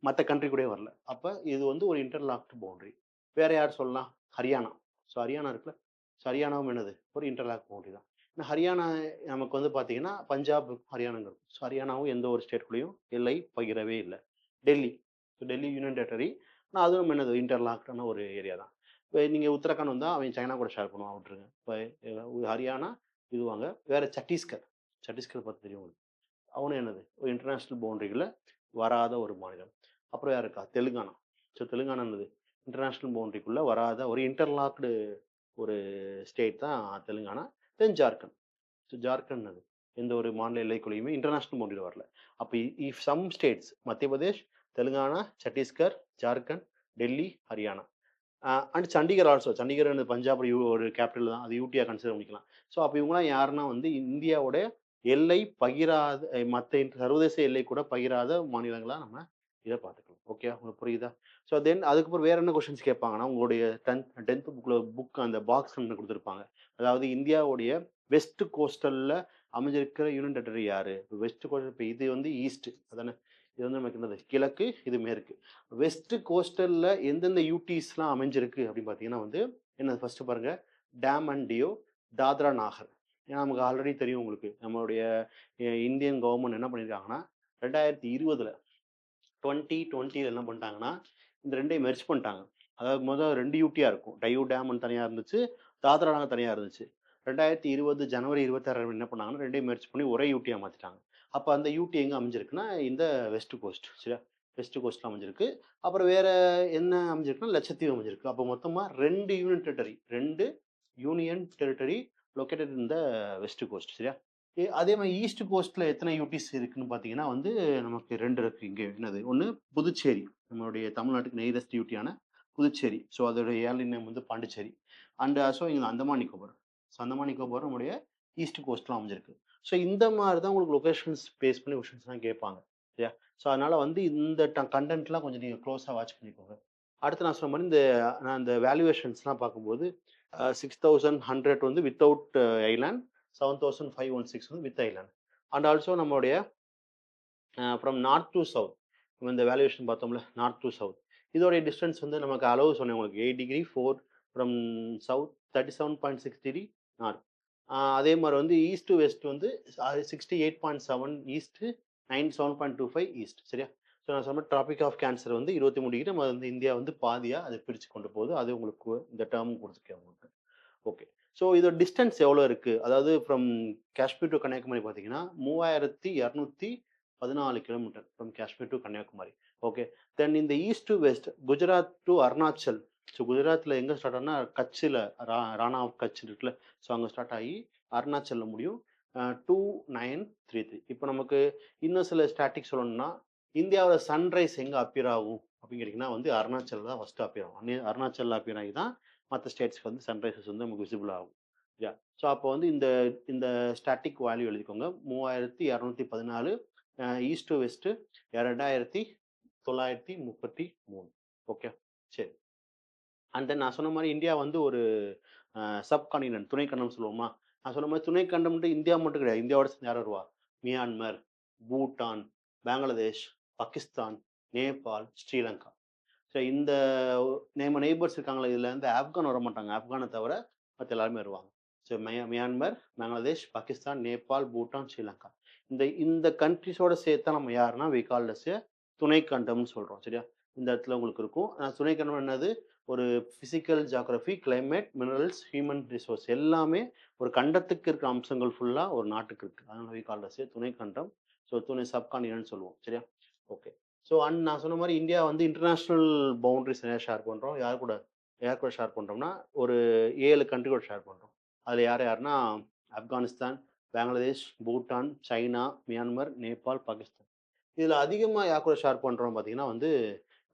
மத்த கண்ட்ரி கூடயும் வரல. அப்ப இது வந்து ஒரு இன்டர்லாக்டு பவுண்டரி. வேற யார் சொல்லலாம்? ஹரியானா. ஸோ ஹரியானா இருக்குல்ல. ஸோ ஹரியானாவும் என்னது? ஒரு இன்டர்லாக் பவுண்டரி தான். ஹரியானா நமக்கு வந்து பார்த்தீங்கன்னா, பஞ்சாப், ஹரியானாங்க இருக்கும். ஸோ ஹரியானாவும் எந்த ஒரு ஸ்டேட் கூடயும் எல்லை பகிரவே இல்ல. Delhi. So Delhi union territory. ஆனா அதுவும் என்னது? இன்டர்லாக்டான ஒரு ஏரியா தான். இப்ப நீங்க உத்தரகாண்ட் வந்தா அவன் சைனா கூட ஷேர் பண்ணுவான் விட்டுருங்க. இப்ப ஹரியானா இதுவாங்க. வேற சத்தீஸ்கர். சத்தீஸ்கர் பார்த்து தெரியும் உங்களுக்கு. அவனும் என்னது? ஒரு இன்டர்நேஷனல் பவுண்டரிக்குள்ள வராத ஒரு மாநிலம். அப்புறம் யார் இருக்கா? தெலுங்கானா. ஸோ தெலுங்கானா என்னது? இன்டர்நேஷனல் பவுண்டரிக்குள்ள வராத ஒரு இன்டர்லாக்டு ஒரு ஸ்டேட் தான் தெலுங்கானா. தென் ஜார்க்கண்ட். ஸோ ஜார்க்கண்ட் அது. எந்த ஒரு மாநில எல்லைக்குள்ளேயுமே இன்டர்நேஷனல் பவுண்டரில வரல. அப்ப if some states Madhya Pradesh, Telangana, Chhattisgarh, Jharkhand, Delhi, Haryana. And Chandigarh also. Chandigarh Punjab ஒரு கேபிட்டல் தான். அது யூடியா கன்சிடர் பண்ணிக்கலாம். ஸோ அப்ப இவங்கலாம் யாருன்னா வந்து இந்தியாவோட எல்லை பகிராத மத்த சர்வதேச எல்லை கூட பகிராத மாநிலங்களா நம்ம இத பார்த்துக்கலாம். ஓகே உங்களுக்கு புரியுதா? ஸோ தென் அதுக்கப்புறம் வேற என்ன கொஸ்டின்ஸ் கேட்பாங்கன்னா, உங்களுடைய 10த் புக் அந்த பாக்ஸ் ஒண்ணு குடுத்திருப்பாங்க. அதாவது இந்தியாவுடைய வெஸ்ட் கோஸ்டல்ல அமைஞ்சிருக்கிற யூனியன் டெரிட்டரி யாரு? வெஸ்ட் கோஸ்டல் இப்ப இது வந்து ஈஸ்ட் அதானே? இது வந்து நமக்கு என்னது? கிழக்கு, இது மேற்கு. வெஸ்ட் கோஸ்டல்ல எந்தெந்த யூடிஸ்லாம் அமைஞ்சிருக்கு அப்படின்னு பார்த்தீங்கன்னா வந்து, என்னது ஃபர்ஸ்ட் பாருங்க. Tom and deo, Dadra Nagar. ஏன்னா நமக்கு ஆல்ரெடி தெரியும் உங்களுக்கு நம்மளுடைய இந்தியன் கவர்மெண்ட் என்ன பண்ணியிருக்காங்கன்னா 2020 2020 என்ன பண்ணிட்டாங்கன்னா இந்த ரெண்டையும் மெர்ஜ் பண்ணிட்டாங்க. அதாவது முதல் 2 யூடியா இருக்கும். டையூ டேம்னு தனியா இருந்துச்சு. தாத்ரா நாகர் தனியா இருந்துச்சு. 2020 ஜனவரி 26 என்ன பண்ணாங்கன்னா 2யும் மெர்ஜ் பண்ணி ஒரே யூடியா மாத்திட்டாங்க. அப்ப அந்த யூடி எங்க அமைஞ்சிருக்குன்னா, இந்த வெஸ்ட் கோஸ்ட் சரியா? வெஸ்ட் கோஸ்ட்ல அமைஞ்சிருக்கு. அப்புறம் வேற என்ன அமைஞ்சிருக்குன்னா, லட்சத்தீவு அமைஞ்சிருக்கு. அப்ப மொத்தமா 2 union territory located in the west coast சரியா? அதே மாரி ஈஸ்ட் கோஸ்ட்ல எத்தனை யூடிஸ் இருக்குன்னு பார்த்தீங்கன்னா வந்து, நமக்கு 2 இருக்கு இங்க. என்னது? ஒண்ணு புதுச்சேரி. நம்மளுடைய தமிழ்நாட்டுக்கு நியரஸ்ட் யூட்டியான புதுச்சேரி. ஸோ அதோட ஏர்லைன் நேம் வந்து பாண்டிச்சேரி. அண்ட் ஆல்சோ இங்க அந்தமான் நிக்கோபார். ஸோ அந்தமான் நிக்கோபார் நம்முடைய ஈஸ்ட் கோஸ்ட்ல அமைஞ்சிருக்கு. ஸோ இந்த மாரி தான் உங்களுக்கு லொகேஷன்ஸ் பேஸ் பண்ணி கொஸ்டின்ஸ்லாம் கேட்பாங்க. சரியா? ஸோ அதனால வந்து இந்த கன்டென்ட்லாம் கொஞ்சம் நீங்க க்ளோஸா வாட்ச் பண்ணிக்கோங்க. அடுத்து நான் சொன்ன மாரி நான் இந்த வேல்யூவேஷன்ஸ்லாம் பார்க்கும்போது 6100 வந்து வித்தவுட் ஐலேண்ட், 7516 வந்து வித் ஐலேண்ட். அண்ட் ஆல்சோ நம்மளுடைய ஃப்ரம் நார்த் டு சவுத் இந்த வேல்யூவேஷன் பார்த்தோம்ல, நார்த் டு சவுத். இதோடைய டிஸ்டன்ஸ் வந்து நமக்கு அளவு சொன்னேன் உங்களுக்கு 8 டிகிரி 4 ஃப்ரம் சவுத் 37.6 நார்த். அதே மாரி வந்து ஈஸ்ட் டு வெஸ்ட் வந்து 68.7 ஈஸ்ட் 97.25 ஈஸ்ட் சரியா? ஸோ நான் சொன்ன ட்ராபிக் ஆஃப் கேன்சர் வந்து 23 டிகிரி நம்ம வந்து இந்தியா வந்து பாதியா அதை பிரிச்சு கொண்டு போகுது. அது உங்களுக்கு இந்த டேர்ம் கொடுத்துருக்கேன் உங்களுக்கு. ஓகே. ஸோ இதோட டிஸ்டன்ஸ் எவ்வளோ இருக்கு? அதாவது ஃப்ரம் காஷ்மீர் டு கன்னியாகுமரி பார்த்தீங்கன்னா, 3214 kilometre from Kashmir to Kanyakumari. Okay. Then இந்த east to west Gujarat to Arunachal. So குஜராத்ல எங்க ஸ்டார்ட் ஆகும்னா, கட்ச்ல ராணா ஆஃப் கட்ச் இருக்குல்ல. ஸோ அங்க ஸ்டார்ட் ஆகி அருணாச்சல்ல முடியும். 2933. இப்போ நமக்கு இன்னும் சில ஸ்டாட்டிக்ஸ் சொல்லணும்னா, இந்தியாவோட சன்ரைஸ் எங்க அப்பியர் ஆகும் அப்படின்னு கேட்டீங்கன்னா வந்து அருணாச்சல் தான் ஃபர்ஸ்ட் அப்பியர் ஆகும். அருணாச்சல்ல அப்பியர் ஆகி தான் மற்ற ஸ்டேட்ஸ்க்கு வந்து சன்ரைசஸ் வந்து நமக்கு விசிபிள் ஆகும். யா. ஸோ அப்போ வந்து இந்த இந்த ஸ்டாட்டிக் வேல்யூ எழுதிக்கோங்க. 3214 ஈஸ்ட் டு வெஸ்ட் 2933. ஓகே. சரி. அண்ட் தென் நான் சொன்ன மாரி இந்தியா வந்து ஒரு சப்கான்டினென்ட் துணைக்கண்டம் சொல்லுவோமா? நான் சொன்ன மாரி துணைக்கண்டம் மட்டும் இந்தியா மட்டும் கிடையாது. இந்தியாவோட சேர்ந்து யார் வருவா? மியான்மர், பூட்டான், பங்களாதேஷ், பாகிஸ்தான், நேபாள், ஸ்ரீலங்கா. ஸோ இந்த நம்ம நெய்பர்ஸ் இருக்காங்களா, இதுல இருந்து ஆப்கான் வர மாட்டாங்க. ஆப்கானை தவிர மற்ற எல்லாருமே வருவாங்க. So Myanmar, Bangladesh, Pakistan, Nepal, Bhutan, Sri Lanka. இந்த இந்த கண்ட்ரிஸோட சேர்த்தா நம்ம யாருன்னா வி கால் அஸ் எ துணைக்கண்டம்னு சொல்றோம் சரியா? இந்த இடத்துல உங்களுக்கு இருக்கும். துணைக்கண்டம் என்னது? ஒரு physical geography, climate, minerals, human resource எல்லாமே ஒரு கண்டத்துக்கு இருக்கிற அம்சங்கள் ஃபுல்லா ஒரு நாட்டுக்கு இருக்கு. அதனால வி கால் அஸ் எ துணைக்கண்டம். ஸோ துணை சப்கான்டினென்ட் சொல்லுவோம் சரியா? ஓகே. ஸோ அண்ட் நான் சொன்ன மாரி இந்தியா வந்து இன்டர்நேஷனல் பவுண்டரிஸ் நிறைய ஷேர் பண்றோம். யார் கூட ஷேர் பண்றோம்னா, ஒரு 7 கண்ட்ரி கூட ஷேர் பண்றோம். அதுல யார் யாருன்னா, ஆப்கானிஸ்தான், பங்களாதேஷ், பூட்டான், சைனா, மியான்மர், நேபாள், பாகிஸ்தான். இதுல அதிகமா யார் கூட ஷேர் பண்றோம் பார்த்தீங்கன்னா வந்து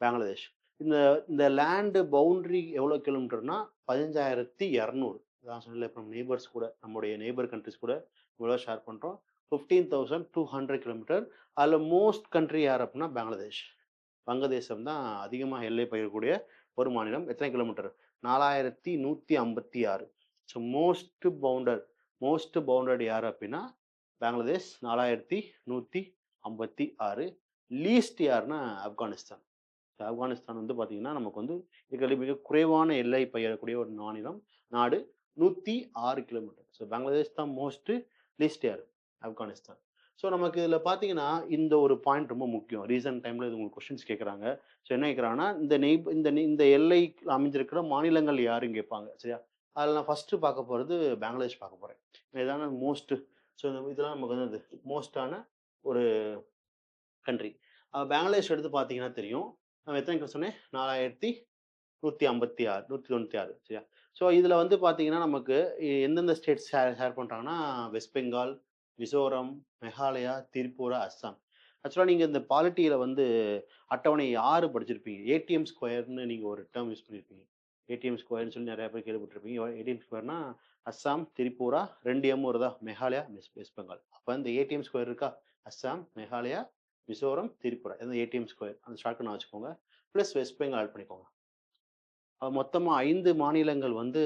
பங்களாதேஷ். இந்த இந்த லேண்ட் பவுண்டரி எவ்வளோ கிலோமீட்டர்னா 15,200. நான் சொன்னேன்ல இப்போ நெய்பர்ஸ் கூட நம்முடைய நெய்பர் கண்ட்ரிஸ் கூட இவ்வளோ ஷேர் பண்றோம். 15,200 கிலோமீட்டர். அதுல மோஸ்ட் கண்ட்ரி யார் அப்படின்னா பங்களாதேஷ். வங்கதேசம் தான் அதிகமா எல்லை பகிரக்கூடிய ஒரு மாநிலம். எத்தனை கிலோமீட்டர்? 4156. ஸோ மோஸ்ட் பவுண்டட் யார் அப்படின்னா பங்களாதேஷ் 4156. லீஸ்ட் யாருன்னா ஆப்கானிஸ்தான். ஆப்கானிஸ்தான் வந்து பார்த்தீங்கன்னா நமக்கு வந்து இருக்கிறதுல மிக குறைவான எல்லை பகிரக்கூடிய ஒரு நாடு 106 கிலோமீட்டர். ஸோ பங்களாதேஷ் தான் மோஸ்ட், லீஸ்ட் யார்? ஆப்கானிஸ்தான். ஸோ நமக்கு இதில் பார்த்தீங்கன்னா இந்த ஒரு பாயிண்ட் ரொம்ப முக்கியம். ரீசென்ட் டைமில் இது உங்களுக்கு கொஸ்டின்ஸ் கேட்குறாங்க. ஸோ என்ன கேட்குறாங்கன்னா இந்த எல்லை அமைஞ்சிருக்கிற மாநிலங்கள் யாருன்னு கேட்பாங்க சரியா? அதில் நான் ஃபர்ஸ்ட் பார்க்க போகிறது பங்களாதேஷ் பார்க்க போகிறேன். இதான மோஸ்ட். ஸோ இதெல்லாம் நமக்கு வந்து மோஸ்டான ஒரு கண்ட்ரி. பங்களாதேஷ் எடுத்து பார்த்தீங்கன்னா தெரியும். நான் எத்தனை சொன்னேன்? 4156 196 சரியா? ஸோ இதில வந்து பார்த்தீங்கன்னா, நமக்கு எந்தெந்த ஸ்டேட்ஸ் ஷேர் பண்றாங்கன்னா, வெஸ்ட் பெங்கால், மிசோரம், மேகாலயா, திரிபுரா, அஸ்ஸாம். ஆக்சுவலா நீங்க இந்த பாலிட்டியில வந்து அட்டவணை 6 படிச்சிருப்பீங்க. ஏடிஎம் ஸ்கொயர்ன்னு நீங்க ஒரு டெர்ம் யூஸ் பண்ணியிருப்பீங்க. ஏடிஎம் ஸ்கொயர்ன்னு சொல்லி நெறைய பேர் கேள்விப்பட்டிருப்பீங்க. ஏடிஎம் ஸ்கொயர்னா அஸ்ஸாம், திரிபுரா 2 எம் வருதா? மேகாலயா, வெஸ்ட் பெங்கால். அப்ப இந்த ஏடிஎம் ஸ்கொயர் இருக்கா? அஸ்ஸாம், மேகாலயா, மிசோரம், திரிபுரா. இந்த ஏடிஎம் ஸ்கொயர் அந்த ஷார்ட்கட் வச்சுக்கோங்க. பிளஸ் வெஸ்ட் பெங்கால் ஆட் பண்ணிக்கோங்க. மொத்தமா 5 மாநிலங்கள் வந்து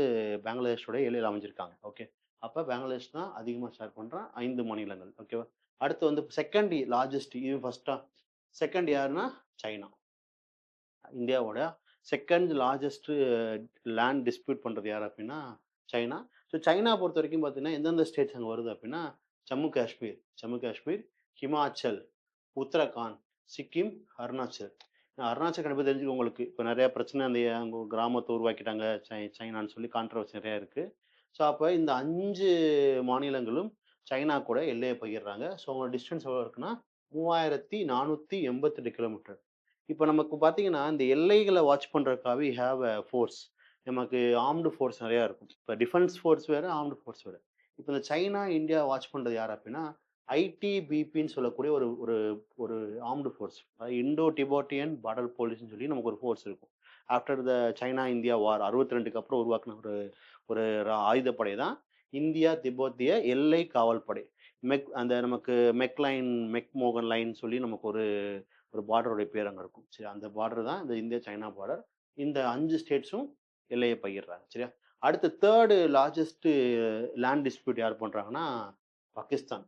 பங்களாதேஷோட எல்லையில அமைஞ்சிருக்காங்க. ஓகே. அப்ப பங்களாதேஷ் தான் அதிகமா ஷேர் பண்ற 5 மாநிலங்கள். ஓகேவா? அடுத்து வந்து செகண்ட் லார்ஜஸ்ட் இது ஃபர்ஸ்ட்டா? செகண்ட் யாருன்னா சைனா. இந்தியாவோட செகண்ட் லார்ஜஸ்ட் லேண்ட் டிஸ்பியூட் பண்றது யார் அப்படின்னா சைனா. ஸோ சைனா பொறுத்த வரைக்கும் பார்த்தீங்கன்னா, எந்தெந்த ஸ்டேட்ஸ் அங்க வருது அப்படின்னா, ஜம்மு காஷ்மீர், ஹிமாச்சல், உத்தரகாண்ட், சிக்கிம், அருணாச்சல். அருணாச்சல் கண்டிப்பா தெரிஞ்சுக்கும் உங்களுக்கு. இப்ப நெறைய பிரச்சனை அந்த அங்க கிராமத்த உருவாக்கிட்டாங்க சைனான்னு சொல்லி கான்ட்ரோவர்சி நெறையா இருக்கு. ஸோ அப்ப இந்த 5 மாநிலங்களும் சைனா கூட எல்லைய பகிர்றாங்க. ஸோ அவங்களோட டிஸ்டன்ஸ் எவ்வளோ இருக்குன்னா, 3488 கிலோமீட்டர். இப்ப நமக்கு பார்த்தீங்கன்னா, இந்த எல்லைகள வாட்ச் பண்றதுக்காக வி ஹேவ் அ ஃபோர்ஸ். நமக்கு ஆர்ம்டு ஃபோர்ஸ் நெறையா இருக்கும். இப்ப டிஃபென்ஸ் ஃபோர்ஸ் வேற, ஆர்ம்டு ஃபோர்ஸ் வேற. இப்ப இந்த சைனா, இந்தியா வாட்ச் பண்றது யார் அப்டின்னா, ஐடிபிபின்னு சொல்லக்கூடிய ஒரு ஒரு ஒரு ஆர்ம்டு ஃபோர்ஸ். இண்டோ டிபோட்டியன் பார்டர் போலீஸ்ன்னு சொல்லி நமக்கு ஒரு ஃபோர்ஸ் இருக்கும். ஆஃப்டர் த சைனா இந்தியா வார் 62க்கு அப்புறம் உருவாக்குன ஒரு ஒரு ஆயுதப்படை தான் இந்தியா திபெத்திய எல்லை காவல் படை. அந்த நமக்கு மெக்மோகன் லைன் சொல்லி நமக்கு ஒரு ஒரு பார்டருடைய பேர் அங்க இருக்கும். சரி, அந்த பார்டர் தான் இந்த இந்தியா சைனா பார்டர். இந்த 5 ஸ்டேட்ஸும் எல்லைய பகிர்றாங்க. சரியா? அடுத்து 3 லார்ஜஸ்ட் லேண்ட் டிஸ்பியூட் யார் பண்றாங்கன்னா, பாகிஸ்தான்.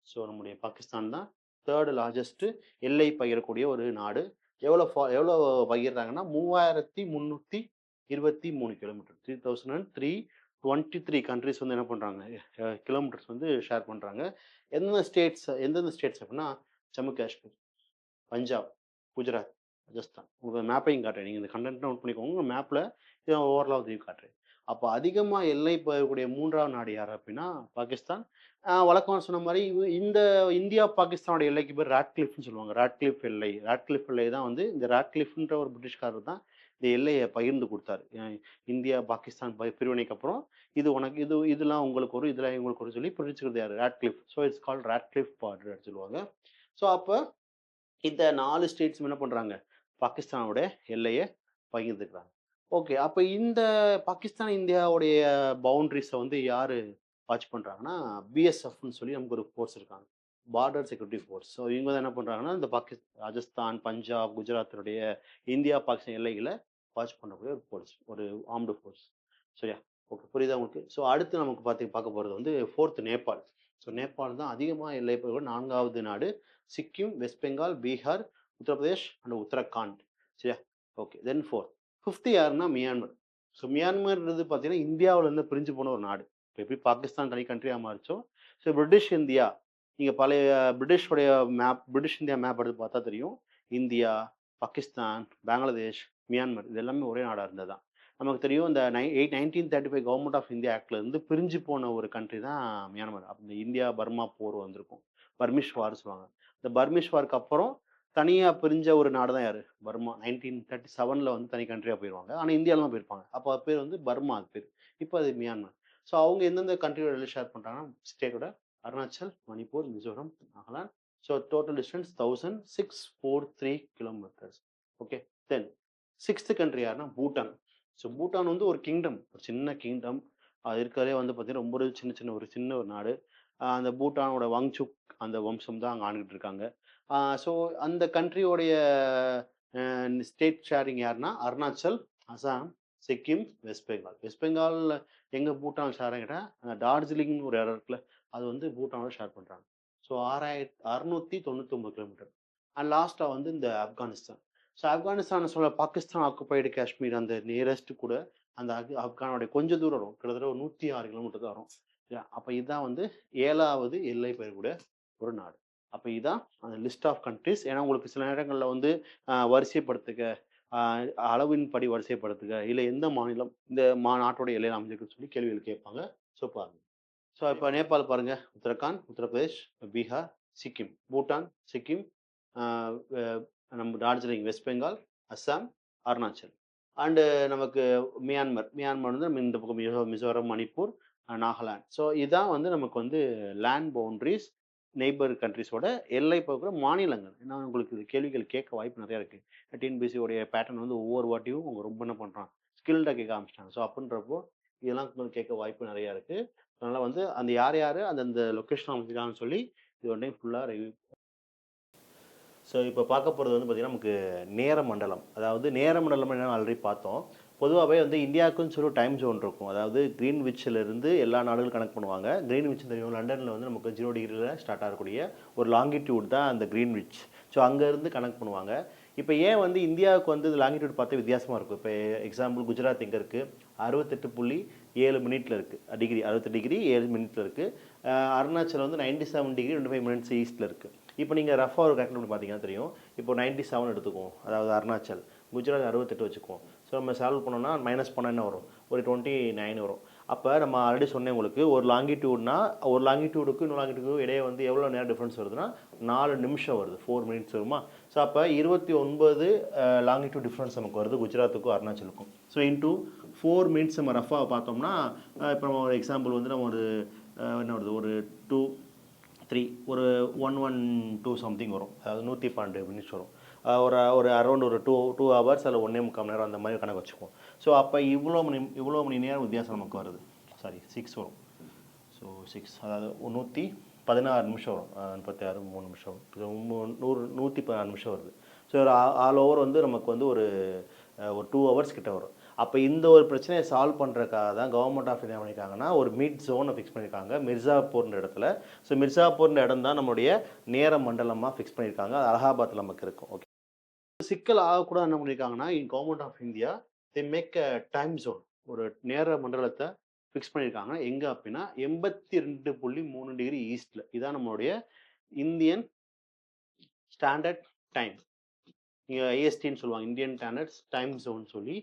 ஸோ நம்முடைய பாகிஸ்தான் தான் 3 லார்ஜஸ்ட் எல்லை பகிரக்கூடிய ஒரு நாடு. எவ்வளோ பகிர்றாங்கன்னா 3323 கிலோமீட்டர். 3323 கண்ட்ரீஸ் வந்து என்ன பண்றாங்க? கிலோமீட்டர்ஸ் வந்து ஷேர் பண்றாங்க. எந்தெந்த ஸ்டேட்ஸ் அப்படின்னா, ஜம்மு காஷ்மீர், பஞ்சாப், குஜராத், ராஜஸ்தான். உங்களுக்கு மேப்பையும் காட்டுறேன். நீங்க இந்த கன்டென்ட் நோட் பண்ணிக்கோங்க. உங்க மேப்ல இத ஓவராலா வியூ காட்டுறேன். அப்ப அதிகமா எல்லை பகிரக்கூடிய 3வது நாடு யாரு அப்படின்னா, பாகிஸ்தான். வழக்கமா சொன்ன மாரி இந்த இந்தியா, பாகிஸ்தானோட எல்லைக்கு பேர் ராட்கிளிஃப்ன்னு சொல்லுவாங்க. ராட்கிளிஃப் எல்லை தான் வந்து இந்த ராட்கிளிஃப்ன்ற ஒரு பிரிட்டிஷ்காரர் தான் இந்த எல்லைய பகிர்ந்து குடுத்தாரு. இந்தியா, பாகிஸ்தான் பிரிவினைக்கு அப்புறம் இது உனக்கு இதெல்லாம் உங்களுக்கு வரும், இதெல்லாம் இவங்களுக்கு வரும்னு சொல்லி பிரிச்சுக்கிறது யாரு? Radcliffe. So it's called Radcliffe border சொல்லுவாங்க. ஸோ அப்ப இந்த 4 ஸ்டேட்ஸும் என்ன பண்றாங்க? பாகிஸ்தானோட எல்லைய பகிர்ந்துக்கிறாங்க. ஓகே. அப்ப இந்த பாகிஸ்தான், இந்தியாவுடைய பவுண்டரீஸ வந்து யாரு வாட்ச் பண்றாங்கன்னா, பிஎஸ்எஃப்ன்னு சொல்லி நமக்கு ஒரு ஃபோர்ஸ் இருக்காங்க. Border security force. ஸோ இவங்க தான் என்ன பண்றாங்கன்னா, இந்த ராஜஸ்தான், பஞ்சாப், குஜராத்தினுடைய இந்தியா, பாகிஸ்தான் எல்லைகள வாட்ச் பண்ணக்கூடிய ஒரு ஃபோர்ஸ். ஒரு ஆர்ம்டு ஃபோர்ஸ். சரியா? ஓகே. புரியுதா உங்களுக்கு? ஸோ அடுத்து நமக்கு பார்க்க போறது வந்து 4த் நேபாள். ஸோ நேபாள் தான் அதிகமா எல்லை பகிர்வு 4வது நாடு. Sikkim, west Bengal, Bihar, Uttar Pradesh and Uttarakhand. சரியா? ஓகே. தென் 5த் யாருன்னா மியான்மர். ஸோ மியான்மர்ன்றது பார்த்தீங்கன்னா, இந்தியாவுலருந்து பிரிஞ்சு போன ஒரு நாடு. இப்ப எப்படி பாகிஸ்தான் தனி கண்ட்ரியா மாறுச்சோ, ஸோ பிரிட்டிஷ் இந்தியா, நீங்க பழைய பிரிட்டிஷ் இந்தியா மேப் எடுத்து பார்த்தா தெரியும். இந்தியா, பாகிஸ்தான், பங்களாதேஷ், மியான்மர் இது எல்லாமே ஒரே நாடா இருந்தது தான். நமக்கு தெரியும் இந்த 1935 கவர்ன்மென்ட் ஆஃப் இந்தியா ஆக்ட்ல இருந்து பிரிஞ்சு போன ஒரு கண்ட்ரி தான் மியான்மர். அப்ப இந்த இந்தியா, பர்மா போர் வந்திருக்கும். பர்மிஷ் வார் சொல்லுவாங்க. இந்த பர்மிஷ் வார்க்கு அப்புறம் தனியா பிரிஞ்ச ஒரு நாடு தான் யாரு? பர்மா. 1937ல வந்து தனி கண்ட்ரியா போயிருவாங்க. ஆனா இந்தியால தான் போயிருப்பாங்க. அப்ப அது பேர் வந்து பர்மா அது பேரு. இப்ப அது மியான்மர். ஸோ அவங்க எந்தெந்த கண்ட்ரியோட எல்லை ஷேர் பண்றாங்கன்னா, ஸ்டேட்டோட Arunachal, Manipur, Mizoram, Nagaland. So total distance 1643 kilometres. Okay. Then 6த் கண்ட்ரி யாருன்னா பூட்டான். ஸோ பூட்டான் வந்து ஒரு கிங்டம். ஒரு சின்ன கிங்டம். அது இருக்கிறதுலே வந்து பார்த்தீங்கன்னா, ரொம்ப ஒரு சின்ன ஒரு நாடு. அந்த பூட்டானோட வாங்சுக் அந்த வம்சம் தான் அங்க ஆண்டுகிட்டு இருக்காங்க. ஸோ அந்த கண்ட்ரியோடைய ஸ்டேட் ஷேரிங் யாருன்னா, அருணாச்சல், அசாம், சிக்கிம், வெஸ்ட் பெங்கால். வெஸ்ட் பெங்கால்ல எங்க பூட்டான் ஷேரிங் கேட்டா, டார்ஜிலிங்னு ஒரு இடம் இருக்குல்ல, அது வந்து பூட்டானோட ஷேர் பண்றாங்க. So 6,699 kilometre. அண்ட் லாஸ்ட்டா வந்து இந்த ஆப்கானிஸ்தான். ஸோ ஆப்கானிஸ்தான் சொல்ல பாகிஸ்தான் ஆக்குபைடு காஷ்மீர் அந்த நியரஸ்ட் கூட அந்த ஆப்கானோட கொஞ்சம் தூரம் வரும். கிட்டத்தட்ட ஒரு 106 கிலோமீட்டர் தான் வரும். அப்ப இதுதான் வந்து 7வது எல்லை பகிரக்கூடிய ஒரு நாடு. அப்ப இதான் அந்த லிஸ்ட் ஆஃப் கண்ட்ரீஸ். ஏன்னா உங்களுக்கு சில நேரங்கள்ல வந்து வரிசைப்படுத்துக, அ அளவின்படி வரிசைப்படுத்துக, இல்ல எந்த மாநிலம் இந்த நாட்டோட எல்லையில அமைஞ்சிருக்குன்னு சொல்லி கேள்விகள் கேட்பாங்க. ஸோ பாருங்க. ஸோ இப்ப நேபாள் பாருங்க. உத்தரகாண்ட், உத்தரப்பிரதேஷ், பீகார், சிக்கிம், பூட்டான், சிக்கிம், அ அ நம்ம டார்ஜிலிங், வெஸ்ட் பெங்கால், அஸ்ஸாம், அருணாச்சல். அண்டு நமக்கு மியான்மர் வந்து நம்ம இந்த பக்கம் மிசோரம், மணிப்பூர், நாகாலாந்து. ஸோ இதான் வந்து நமக்கு வந்து லேண்ட் பவுண்டரீஸ் நெய்பர் கண்ட்ரீஸோட எல்லை பகுதியில் மாநிலங்கள். ஏன்னா உங்களுக்கு இது கேள்விகள் கேட்க வாய்ப்பு நிறையா இருக்குது. டிஎன்பிஎஸ்சி உடைய பேட்டர்ன் வந்து ஒவ்வொரு வாட்டியும் அவங்க ரொம்ப என்ன பண்ணுறான், ஸ்கில்டாக கேட்க ஆரம்பிச்சிட்டாங்க. ஸோ அப்படின்றப்போ இதெல்லாம் கொஞ்சம் கேட்க வாய்ப்பு நிறையா இருக்குது. அதனால் வந்து அந்த யார் யார் அந்தந்த லொக்கேஷன் அமைச்சிருக்காங்கன்னு சொல்லி இது ஒன்றையும் ஃபுல்லாக ரிவ்யூ. ஸோ இப்போ பார்க்க போகிறது வந்து பார்த்திங்கன்னா, நமக்கு நேர மண்டலம். அதாவது நேர மண்டலம் என்னன்னு ஆல்ரெடி பார்த்தோம். பொதுவாகவே வந்து இந்தியாவுக்குன்னு சொல்லி டைம் ஜோன் இருக்கும். அதாவது கிரீன்விச்சிலிருந்து எல்லா நாடுகளும் கனெக்ட் பண்ணுவாங்க. கிரீன்விச் தெரியும், லண்டனில் வந்து நமக்கு 0 டிகிரியில் ஸ்டார்ட் ஆகக்கூடிய ஒரு லாங்கிடியூட் தான் அந்த கிரீன்விச். ஸோ அங்கேருந்து கனெக்ட் பண்ணுவாங்க. இப்போ ஏன் வந்து இந்தியாவுக்கு வந்து லாங்கிடியூட் பார்த்து வித்தியாசமாக இருக்கும். இப்போ எக்ஸாம்பிள் குஜராத் எங்கே இருக்குது? 68 7 மினிட்ல இருக்குது டிகிரி 68 டிகிரி 7 மினிட்ல இருக்குது. அருணாச்சல் வந்து 97 டிகிரி 25 மினிட்ஸ் ஈஸ்ட்டில் இருக்குது. இப்போ நீங்கள் ரஃபாக ஒரு கரெக்ட் பண்ணி பார்த்தீங்கன்னா தெரியும். இப்போ 97 எடுத்துக்குவோம், அதாவது அருணாச்சல். குஜராத் 68 வச்சுக்குவோம். ஸோ நம்ம சால்வ் பண்ணோம்னா மைனஸ் பண்ணால் என்ன வரும், ஒரு 29 வரும். அப்போ நம்ம ஆல்ரெடி சொன்னேன் உங்களுக்கு, ஒரு லாங்கிடியூட்னா ஒரு லாங்கிடியூடுக்கு இன்னொரு லாங்கிடியூடுக்கு இடையே வந்து எவ்வளோ நேரம் டிஃப்ரென்ஸ் வருதுன்னா 4 நிமிஷம் வருது, 4 மினிட்ஸ் வருமா. ஸோ அப்போ 29 லாங்கிடியூட் டிஃப்ரென்ஸ் நமக்கு வருது குஜராத்துக்கும் அருணாச்சலுக்கும். ஸோ இன்டூ 4 மினிட்ஸ் நம்ம ரஃபாக பார்த்தோம்னா, இப்போ நம்ம ஒரு எக்ஸாம்பிள் வந்து நம்ம ஒரு என்ன வருது, ஒரு 2 3 ஒரு 112 சம்திங் வரும், அதாவது 112 மினிட்ஸ் வரும். ஒரு அரௌண்ட் ஒரு 2 ஹவர்ஸ் அதில் 1.25 மணி நேரம் அந்த மாதிரி கணக்கு வச்சுக்குவோம். ஸோ அப்போ இவ்வளோ மணி நேரம் வித்தியாசம் நமக்கு வருது. சாரி 6 வரும். ஸோ 6 அதாவது 116 நிமிஷம் வரும். 36 3 நிமிஷம் 116 நிமிஷம் வருது. ஸோ ஒரு ஆல் ஓவர் வந்து நமக்கு வந்து ஒரு 2 ஹவர்ஸ் கிட்ட வரும். அப்போ இந்த ஒரு பிரச்சனையை சால்வ் பண்ணுறதுக்காக தான் கவர்மெண்ட் ஆஃப் இந்தியா பண்ணியிருக்காங்கன்னா ஒரு மிட் ஜோனை ஃபிக்ஸ் பண்ணியிருக்காங்க மிர்சாப்பூர்ன்ற இடத்துல. ஸோ மிர்சாப்பூர்ன்ற இடம் தான் நம்மளுடைய நேர மண்டலமாக ஃபிக்ஸ் பண்ணியிருக்காங்க. அது அலகாபாத்தில் நமக்கு இருக்கும். ஓகே, சிக்கல் ஆகக்கூடாது என்ன பண்ணியிருக்காங்கன்னா, government of India they make a time zone, ஒரு நேர மண்டலத்தை ஃபிக்ஸ் பண்ணியிருக்காங்க. எங்கே அப்படின்னா 82.3 டிகிரி ஈஸ்ட்டில். இதான் நம்மளுடைய இந்தியன் ஸ்டாண்டர்ட் டைம். இங்கே ஐஎஸ்டின்னு சொல்லுவாங்க, இந்தியன் ஸ்டாண்டர்ட் டைம் ஜோன் சொல்லி.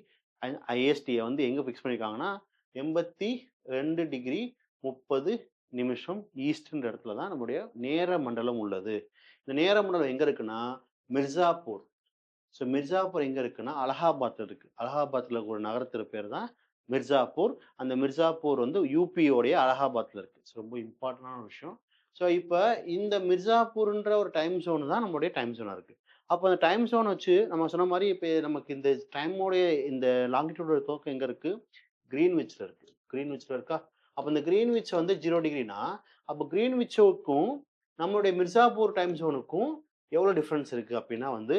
ஐஎஸ்டியை வந்து எங்கே ஃபிக்ஸ் பண்ணியிருக்காங்கன்னா 82 டிகிரி 30 நிமிஷம் ஈஸ்ட்ன்ற இடத்துல தான் நம்முடைய நேர மண்டலம் உள்ளது. இந்த நேர மண்டலம் எங்கே இருக்குன்னா மிர்சாப்பூர். ஸோ மிர்சாப்பூர் எங்கே இருக்குன்னா அலகாபாத்தில் இருக்குது. அலகாபாத்தில் ஒரு நகரத்திற்கு பேர் தான் மிர்சாப்பூர். அந்த மிர்சாப்பூர் வந்து யூபியோடைய அலகாபாத்தில் இருக்குது. ஸோ ரொம்ப இம்பார்ட்டண்டான விஷயம். ஸோ இப்போ இந்த மிர்சாப்பூர்ன்ற ஒரு டைம் ஜோன் தான் நம்மளுடைய டைம் ஜோனாக இருக்குது. அப்போ அந்த டைம் ஜோன் வச்சு நம்ம சொன்ன மாதிரி இப்போ நமக்கு இந்த டைமோடைய இந்த லாங்கிடியூடோட துவக்கம் எங்கே இருக்குது, கிரீன்விச்சில் இருக்குது. கிரீன்விச்சில் இருக்கா. அப்போ இந்த கிரீன்விச் வந்து 0 டிகிரினா, அப்போ கிரீன்விச்சுக்கும் நம்மளுடைய மிர்சாப்பூர் டைம் ஜோனுக்கும் எவ்வளோ டிஃப்ரென்ஸ் இருக்குது அப்படின்னா வந்து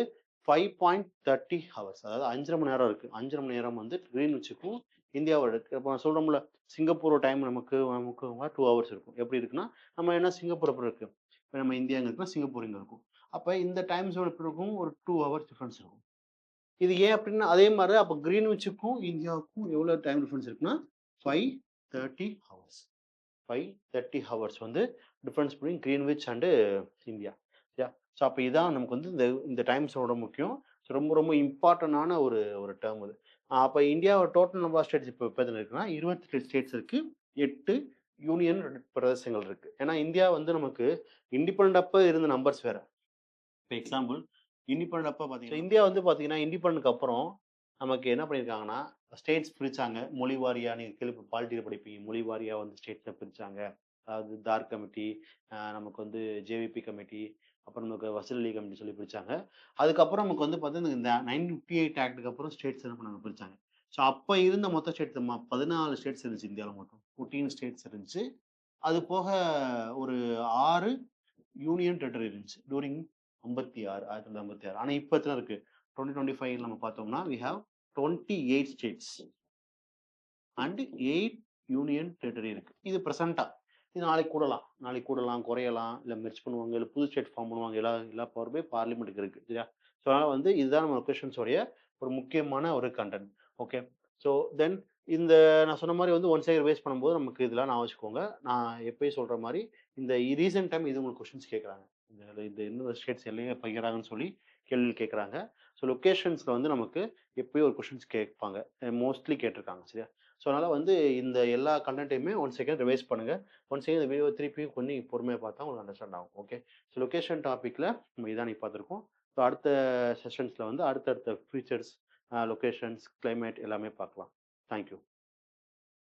5.30 ஹவர்ஸ், அதாவது 5.5 மணி நேரம் இருக்குது. 5.5 மணி நேரம் வந்து கிரீன்விச்சுக்கும் இந்தியாவோட இருக்குது. இப்போ நான் சொல்கிறோம்ல, சிங்கப்பூர் டைம் நமக்கு நமக்கு 2 ஹவர்ஸ் இருக்கும். எப்படி இருக்குன்னா, நம்ம என்ன சிங்கப்பூர் அப்புறம் இருக்குது, இப்போ நம்ம இந்தியா எங்கே இருக்குன்னா சிங்கப்பூர் இங்கே இருக்கும். அப்போ இந்த டைம் ஜோன் எப்படி இருக்கும், ஒரு 2 ஹவர்ஸ் டிஃப்ரென்ஸ் இருக்கும். இது ஏன் அப்படின்னா அதே மாதிரி அப்போ கிரீன்விச்சுக்கும் இந்தியாவுக்கும் எவ்வளோ டைம் டிஃப்ரென்ஸ் இருக்குன்னா 530 ஹவர்ஸ். 530 ஹவர்ஸ் வந்து difference between Greenwich and India. சரியா. ஸோ அப்போ இதான் நமக்கு வந்து இந்த டைம் ஜோனோட முக்கியம். ஸோ ரொம்ப ரொம்ப இம்பார்ட்டண்டான ஒரு டேர்ம் இது. அப்போ இந்தியாவோட டோட்டல் நம்பர் ஆஃப் ஸ்டேட்ஸ் இப்போ எத்தனை இருக்குன்னா 28 ஸ்டேட்ஸ் இருக்குது, 8 யூனியன் பிரதேசங்கள் இருக்குது. ஏன்னா இந்தியா வந்து நமக்கு இண்டிபெண்ட் அப்போ இருந்த நம்பர்ஸ் வேறு. இப்போ எக்ஸாம்பிள் இண்டிபெண்ட் அப்போ பார்த்தீங்கன்னா இந்தியா வந்து பார்த்தீங்கன்னா இண்டிபெண்டுக்கு அப்புறம் நமக்கு என்ன பண்ணியிருக்காங்கன்னா ஸ்டேட்ஸ் பிரித்தாங்க மொழி வாரியாக. நீங்கள் கேள்வி பாலிட்டியில் படிப்பீங்க, மொழி வாரியாக வந்து ஸ்டேட்ஸை பிரித்தாங்க. அதாவது தார் கமிட்டி, நமக்கு வந்து ஜேவிபி கமிட்டி, அப்புறம் நமக்கு வசூல் அலி கமிட்டி சொல்லி பிரித்தாங்க. அதுக்கப்புறம் நமக்கு வந்து பார்த்தீங்கன்னா இந்த 1958 ஆக்டுக்கு அப்புறம் ஸ்டேட்ஸ் என்ன பண்ணாங்க, பிரித்தாங்க. ஸோ அப்போ இருந்த மொத்த ஸ்டேட்ஸ் 14 ஸ்டேட்ஸ் இருந்துச்சு இந்தியாவில், மொத்தம் 14 ஸ்டேட்ஸ் இருந்துச்சு. அது போக ஒரு 6 யூனியன் டெரிட்டரி இருந்துச்சு டூரிங் 1956. ஆனால் இப்போ எத்தனை இருக்கு, 2025 நம்ம பார்த்தோம்னா we have 28 states and 8 union territory இருக்கு. இது ப்ரெசண்டா. இது நாளைக்கு கூடலாம் குறையலாம், இல்லை மெர்ஜ் பண்ணுவாங்க, இல்லை புது ஸ்டேட் ஃபார்ம் பண்ணுவாங்க. எல்லா பவருமே பார்லிமெண்ட்டுக்கு இருக்கு. சரியா. ஸோ அதனால் வந்து இதுதான் நம்ம கொஷின்ஸோடைய ஒரு முக்கியமான ஒரு கண்டென்ட். ஓகே. ஸோ தென் இந்த நான் சொன்ன மாதிரி வந்து ஒன் சைடு ரிவைஸ் பண்ணும்போது நமக்கு இதெல்லாம் நான் வச்சுக்கோங்க. நான் எப்பயும் சொல்கிற மாதிரி இந்த ரீசெண்ட் டைம் இது உங்களுக்கு கொஷின்ஸ் கேட்குறாங்க. இந்த இன்னொரு ஸ்டேட்ஸ் எல்லையே பகிராங்கன்னு சொல்லி கேள்வி கேட்குறாங்க. ஸோ லொக்கேஷன்ஸில் வந்து நமக்கு எப்பயும் ஒரு கொஷின்ஸ் கேட்பாங்க, மோஸ்ட்லி கேட்டிருக்காங்க. சரியா. ஸோ அதனால் வந்து இந்த எல்லா கண்டென்ட்டையுமே ஒன் செகண்ட் ரிவைஸ் பண்ணுங்கள். ஒன் செகண்ட் இந்த வீடியோ திருப்பியும் கொஞ்சம் பொறுமையாக பார்த்தா உங்களுக்கு அண்டர்ஸ்டாண்ட் ஆகும். ஓகே. ஸோ லொக்கேஷன் டாப்பிக்கில் நம்ம இதான் பார்த்துருக்கோம். ஸோ அடுத்த செஷன்ஸில் வந்து அடுத்தடுத்த ஃபீச்சர்ஸ், லொக்கேஷன்ஸ், கிளைமேட் எல்லாமே பார்க்கலாம். தேங்க்யூ.